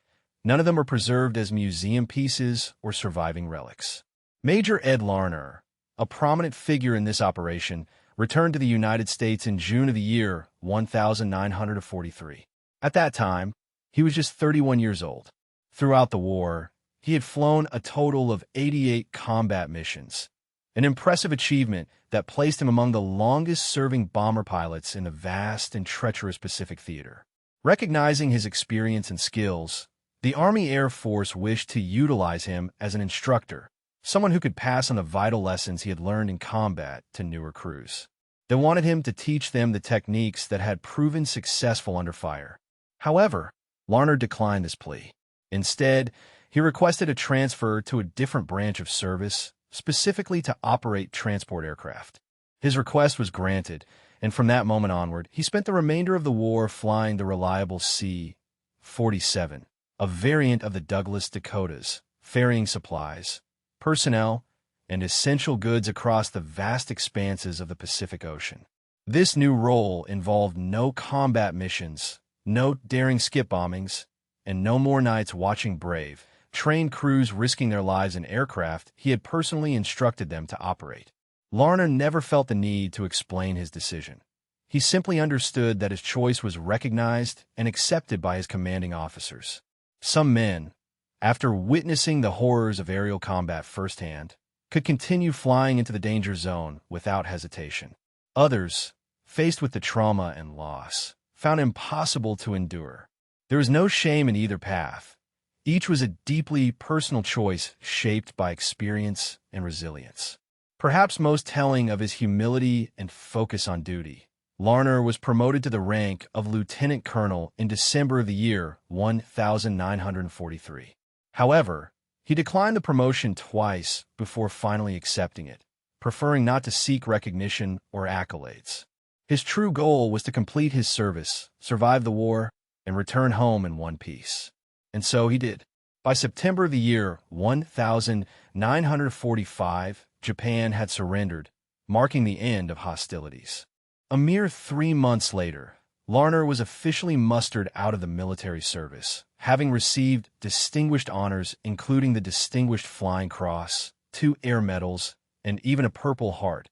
None of them are preserved as museum pieces or surviving relics. Major Ed Larner, a prominent figure in this operation, returned to the United States in June of the year 1943. At that time, he was just 31 years old. Throughout the war, he had flown a total of 88 combat missions, an impressive achievement that placed him among the longest-serving bomber pilots in the vast and treacherous Pacific theater. Recognizing his experience and skills, the Army Air Force wished to utilize him as an instructor, someone who could pass on the vital lessons he had learned in combat to newer crews. They wanted him to teach them the techniques that had proven successful under fire. However, Larner declined this plea. Instead, he requested a transfer to a different branch of service, specifically to operate transport aircraft. His request was granted, and from that moment onward, he spent the remainder of the war flying the reliable C-47, a variant of the Douglas Dakotas, ferrying supplies, personnel, and essential goods across the vast expanses of the Pacific Ocean. This new role involved no combat missions, no daring skip bombings, and no more nights watching brave, trained crews risking their lives in aircraft he had personally instructed them to operate. Larner never felt the need to explain his decision. He simply understood that his choice was recognized and accepted by his commanding officers. Some men, after witnessing the horrors of aerial combat firsthand, could continue flying into the danger zone without hesitation. Others, faced with the trauma and loss, found it impossible to endure. There was no shame in either path. Each was a deeply personal choice shaped by experience and resilience. Perhaps most telling of his humility and focus on duty, Larner was promoted to the rank of lieutenant colonel in December of the year 1943. However, he declined the promotion twice before finally accepting it, preferring not to seek recognition or accolades. His true goal was to complete his service, survive the war, and return home in one piece. And so he did. By September of the year 1945, Japan had surrendered, marking the end of hostilities. A mere 3 months later, Larner was officially mustered out of the military service, having received distinguished honors including the Distinguished Flying Cross, 2 Air Medals, and even a Purple Heart,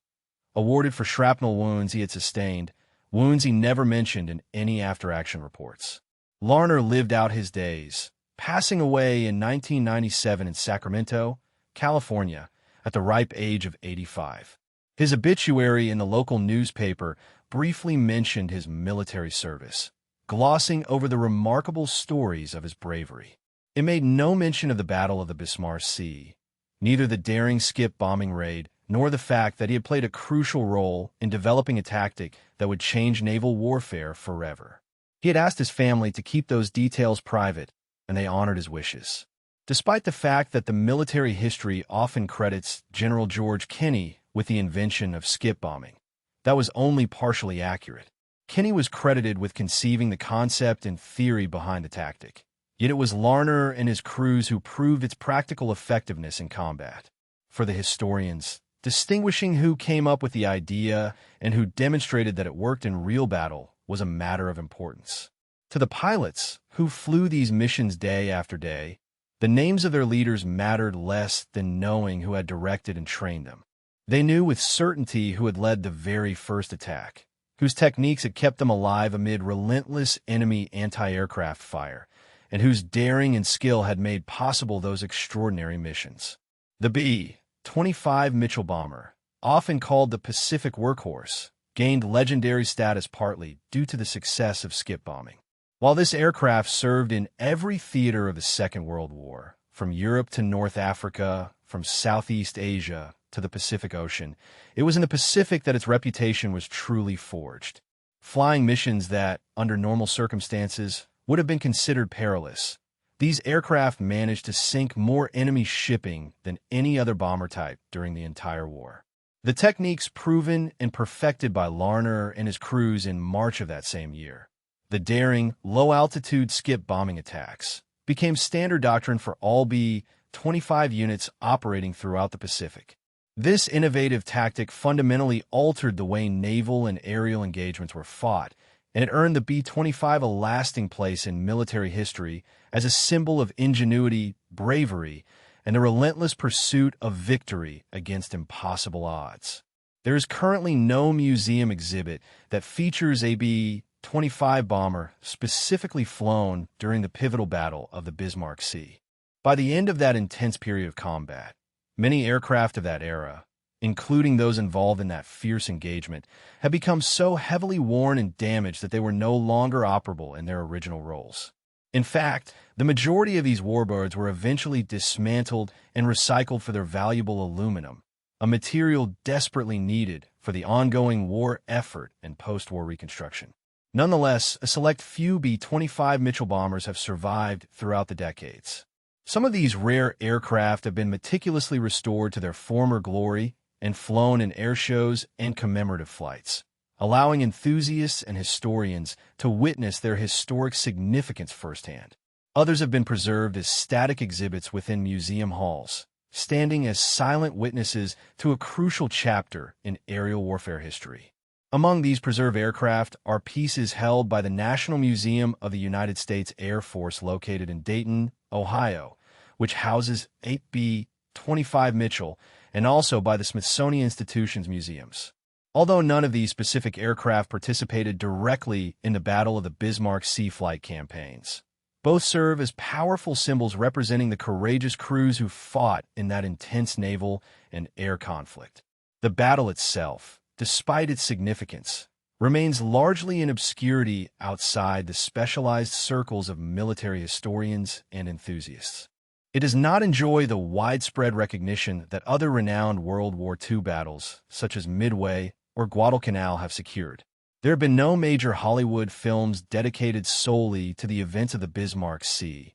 awarded for shrapnel wounds he had sustained, wounds he never mentioned in any after-action reports. Larner lived out his days, passing away in 1997 in Sacramento, California, at the ripe age of 85. His obituary in the local newspaper briefly mentioned his military service, glossing over the remarkable stories of his bravery. It made no mention of the Battle of the Bismarck Sea, neither the daring skip bombing raid, nor the fact that he had played a crucial role in developing a tactic that would change naval warfare forever. He had asked his family to keep those details private, and they honored his wishes. Despite the fact that the military history often credits General George Kenney with the invention of skip bombing, that was only partially accurate. Kenney was credited with conceiving the concept and theory behind the tactic, yet it was Larner and his crews who proved its practical effectiveness in combat. For the historians, distinguishing who came up with the idea and who demonstrated that it worked in real battle was a matter of importance. To the pilots, who flew these missions day after day, the names of their leaders mattered less than knowing who had directed and trained them. They knew with certainty who had led the very first attack, whose techniques had kept them alive amid relentless enemy anti-aircraft fire, and whose daring and skill had made possible those extraordinary missions. The B-25 Mitchell bomber, often called the Pacific Workhorse, gained legendary status partly due to the success of skip bombing. While this aircraft served in every theater of the Second World War, from Europe to North Africa, from Southeast Asia to the Pacific Ocean, it was in the Pacific that its reputation was truly forged. Flying missions that, under normal circumstances, would have been considered perilous, these aircraft managed to sink more enemy shipping than any other bomber type during the entire war. The techniques proven and perfected by Larner and his crews in March of that same year, the daring, low-altitude skip bombing attacks, became standard doctrine for all B 25 units operating throughout the Pacific. This innovative tactic fundamentally altered the way naval and aerial engagements were fought, and it earned the B-25 a lasting place in military history as a symbol of ingenuity, bravery, and the relentless pursuit of victory against impossible odds. There is currently no museum exhibit that features a B-25 bomber specifically flown during the pivotal battle of the Bismarck Sea. By the end of that intense period of combat, many aircraft of that era, including those involved in that fierce engagement, had become so heavily worn and damaged that they were no longer operable in their original roles. In fact, the majority of these warbirds were eventually dismantled and recycled for their valuable aluminum, a material desperately needed for the ongoing war effort and post-war reconstruction. Nonetheless, a select few B-25 Mitchell bombers have survived throughout the decades. Some of these rare aircraft have been meticulously restored to their former glory and flown in air shows and commemorative flights, allowing enthusiasts and historians to witness their historic significance firsthand. Others have been preserved as static exhibits within museum halls, standing as silent witnesses to a crucial chapter in aerial warfare history. Among these preserved aircraft are pieces held by the National Museum of the United States Air Force located in Dayton, Ohio, which houses 8 B-25 Mitchell, and also by the Smithsonian Institution's museums. Although none of these specific aircraft participated directly in the Battle of the Bismarck Sea flight campaigns, both serve as powerful symbols representing the courageous crews who fought in that intense naval and air conflict. The battle itself, despite its significance, remains largely in obscurity outside the specialized circles of military historians and enthusiasts. It does not enjoy the widespread recognition that other renowned World War II battles, such as Midway or Guadalcanal, have secured. There have been no major Hollywood films dedicated solely to the events of the Bismarck Sea,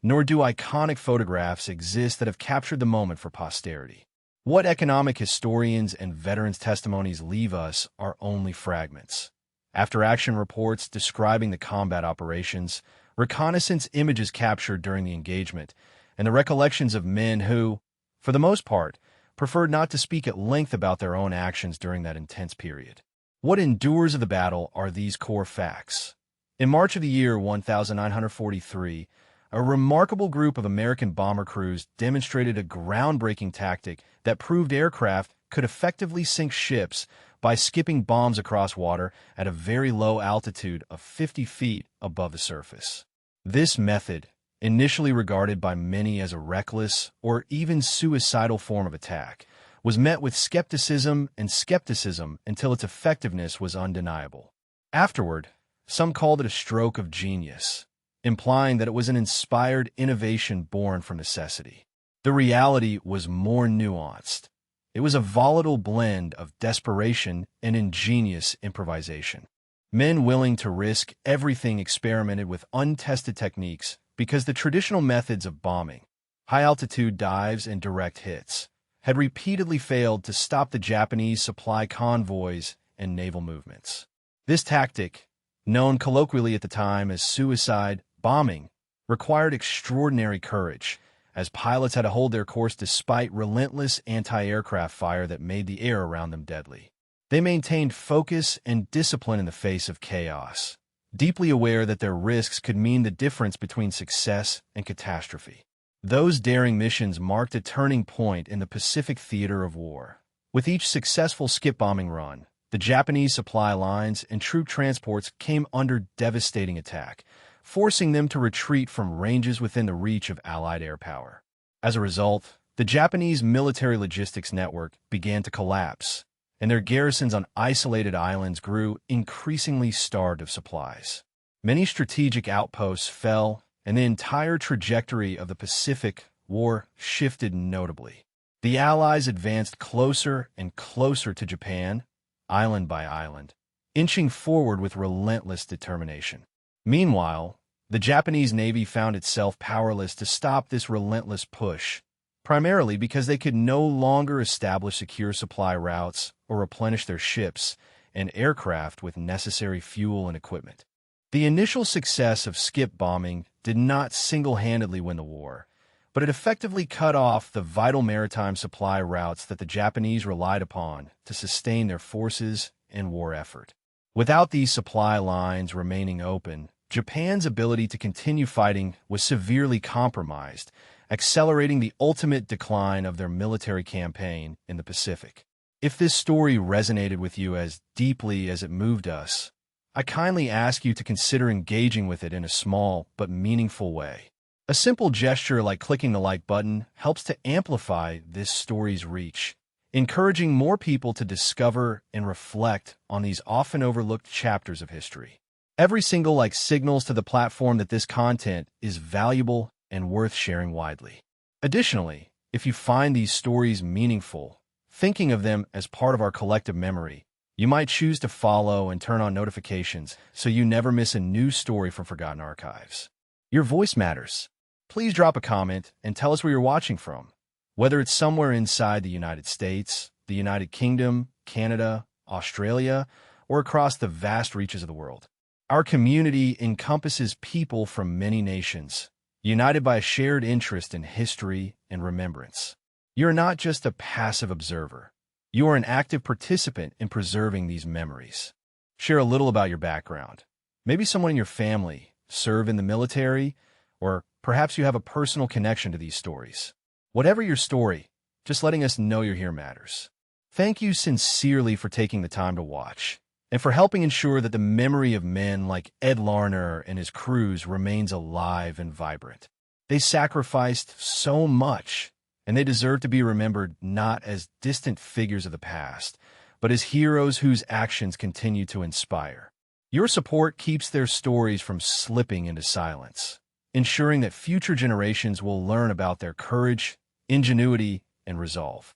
nor do iconic photographs exist that have captured the moment for posterity. What economic historians and veterans' testimonies leave us are only fragments. After-action reports describing the combat operations, reconnaissance images captured during the engagement, and the recollections of men who, for the most part, preferred not to speak at length about their own actions during that intense period. What endures of the battle are these core facts. In March of the year 1943, a remarkable group of American bomber crews demonstrated a groundbreaking tactic that proved aircraft could effectively sink ships by skipping bombs across water at a very low altitude of 50 feet above the surface. This method, initially regarded by many as a reckless or even suicidal form of attack, was met with skepticism until its effectiveness was undeniable. Afterward, some called it a stroke of genius, implying that it was an inspired innovation born from necessity. The reality was more nuanced. It was a volatile blend of desperation and ingenious improvisation. Men willing to risk everything experimented with untested techniques because the traditional methods of bombing, high-altitude dives and direct hits, had repeatedly failed to stop the Japanese supply convoys and naval movements. This tactic, known colloquially at the time as suicide bombing, required extraordinary courage, as pilots had to hold their course despite relentless anti-aircraft fire that made the air around them deadly. They maintained focus and discipline in the face of chaos, deeply aware that their risks could mean the difference between success and catastrophe. Those daring missions marked a turning point in the Pacific theater of war. With each successful skip bombing run, the Japanese supply lines and troop transports came under devastating attack, forcing them to retreat from ranges within the reach of Allied air power. As a result, the Japanese military logistics network began to collapse, and their garrisons on isolated islands grew increasingly starved of supplies. Many strategic outposts fell, and the entire trajectory of the Pacific War shifted notably. The Allies advanced closer and closer to Japan, island by island, inching forward with relentless determination. Meanwhile, the Japanese Navy found itself powerless to stop this relentless push, primarily because they could no longer establish secure supply routes or replenish their ships and aircraft with necessary fuel and equipment. The initial success of skip bombing did not single-handedly win the war, but it effectively cut off the vital maritime supply routes that the Japanese relied upon to sustain their forces and war effort. Without these supply lines remaining open, Japan's ability to continue fighting was severely compromised, accelerating the ultimate decline of their military campaign in the Pacific. If this story resonated with you as deeply as it moved us, I kindly ask you to consider engaging with it in a small but meaningful way. A simple gesture like clicking the like button helps to amplify this story's reach, encouraging more people to discover and reflect on these often overlooked chapters of history. Every single like signals to the platform that this content is valuable and worth sharing widely. Additionally, if you find these stories meaningful, thinking of them as part of our collective memory, you might choose to follow and turn on notifications so you never miss a new story from Forgotten Archives. Your voice matters. Please drop a comment and tell us where you're watching from, whether it's somewhere inside the United States, the United Kingdom, Canada, Australia, or across the vast reaches of the world. Our community encompasses people from many nations, united by a shared interest in history and remembrance. You're not just a passive observer. You are an active participant in preserving these memories. Share a little about your background. Maybe someone in your family served in the military, or perhaps you have a personal connection to these stories. Whatever your story, just letting us know you're here matters. Thank you sincerely for taking the time to watch, and for helping ensure that the memory of men like Ed Larner and his crews remains alive and vibrant. They sacrificed so much, and they deserve to be remembered not as distant figures of the past, but as heroes whose actions continue to inspire. Your support keeps their stories from slipping into silence, ensuring that future generations will learn about their courage, ingenuity, and resolve.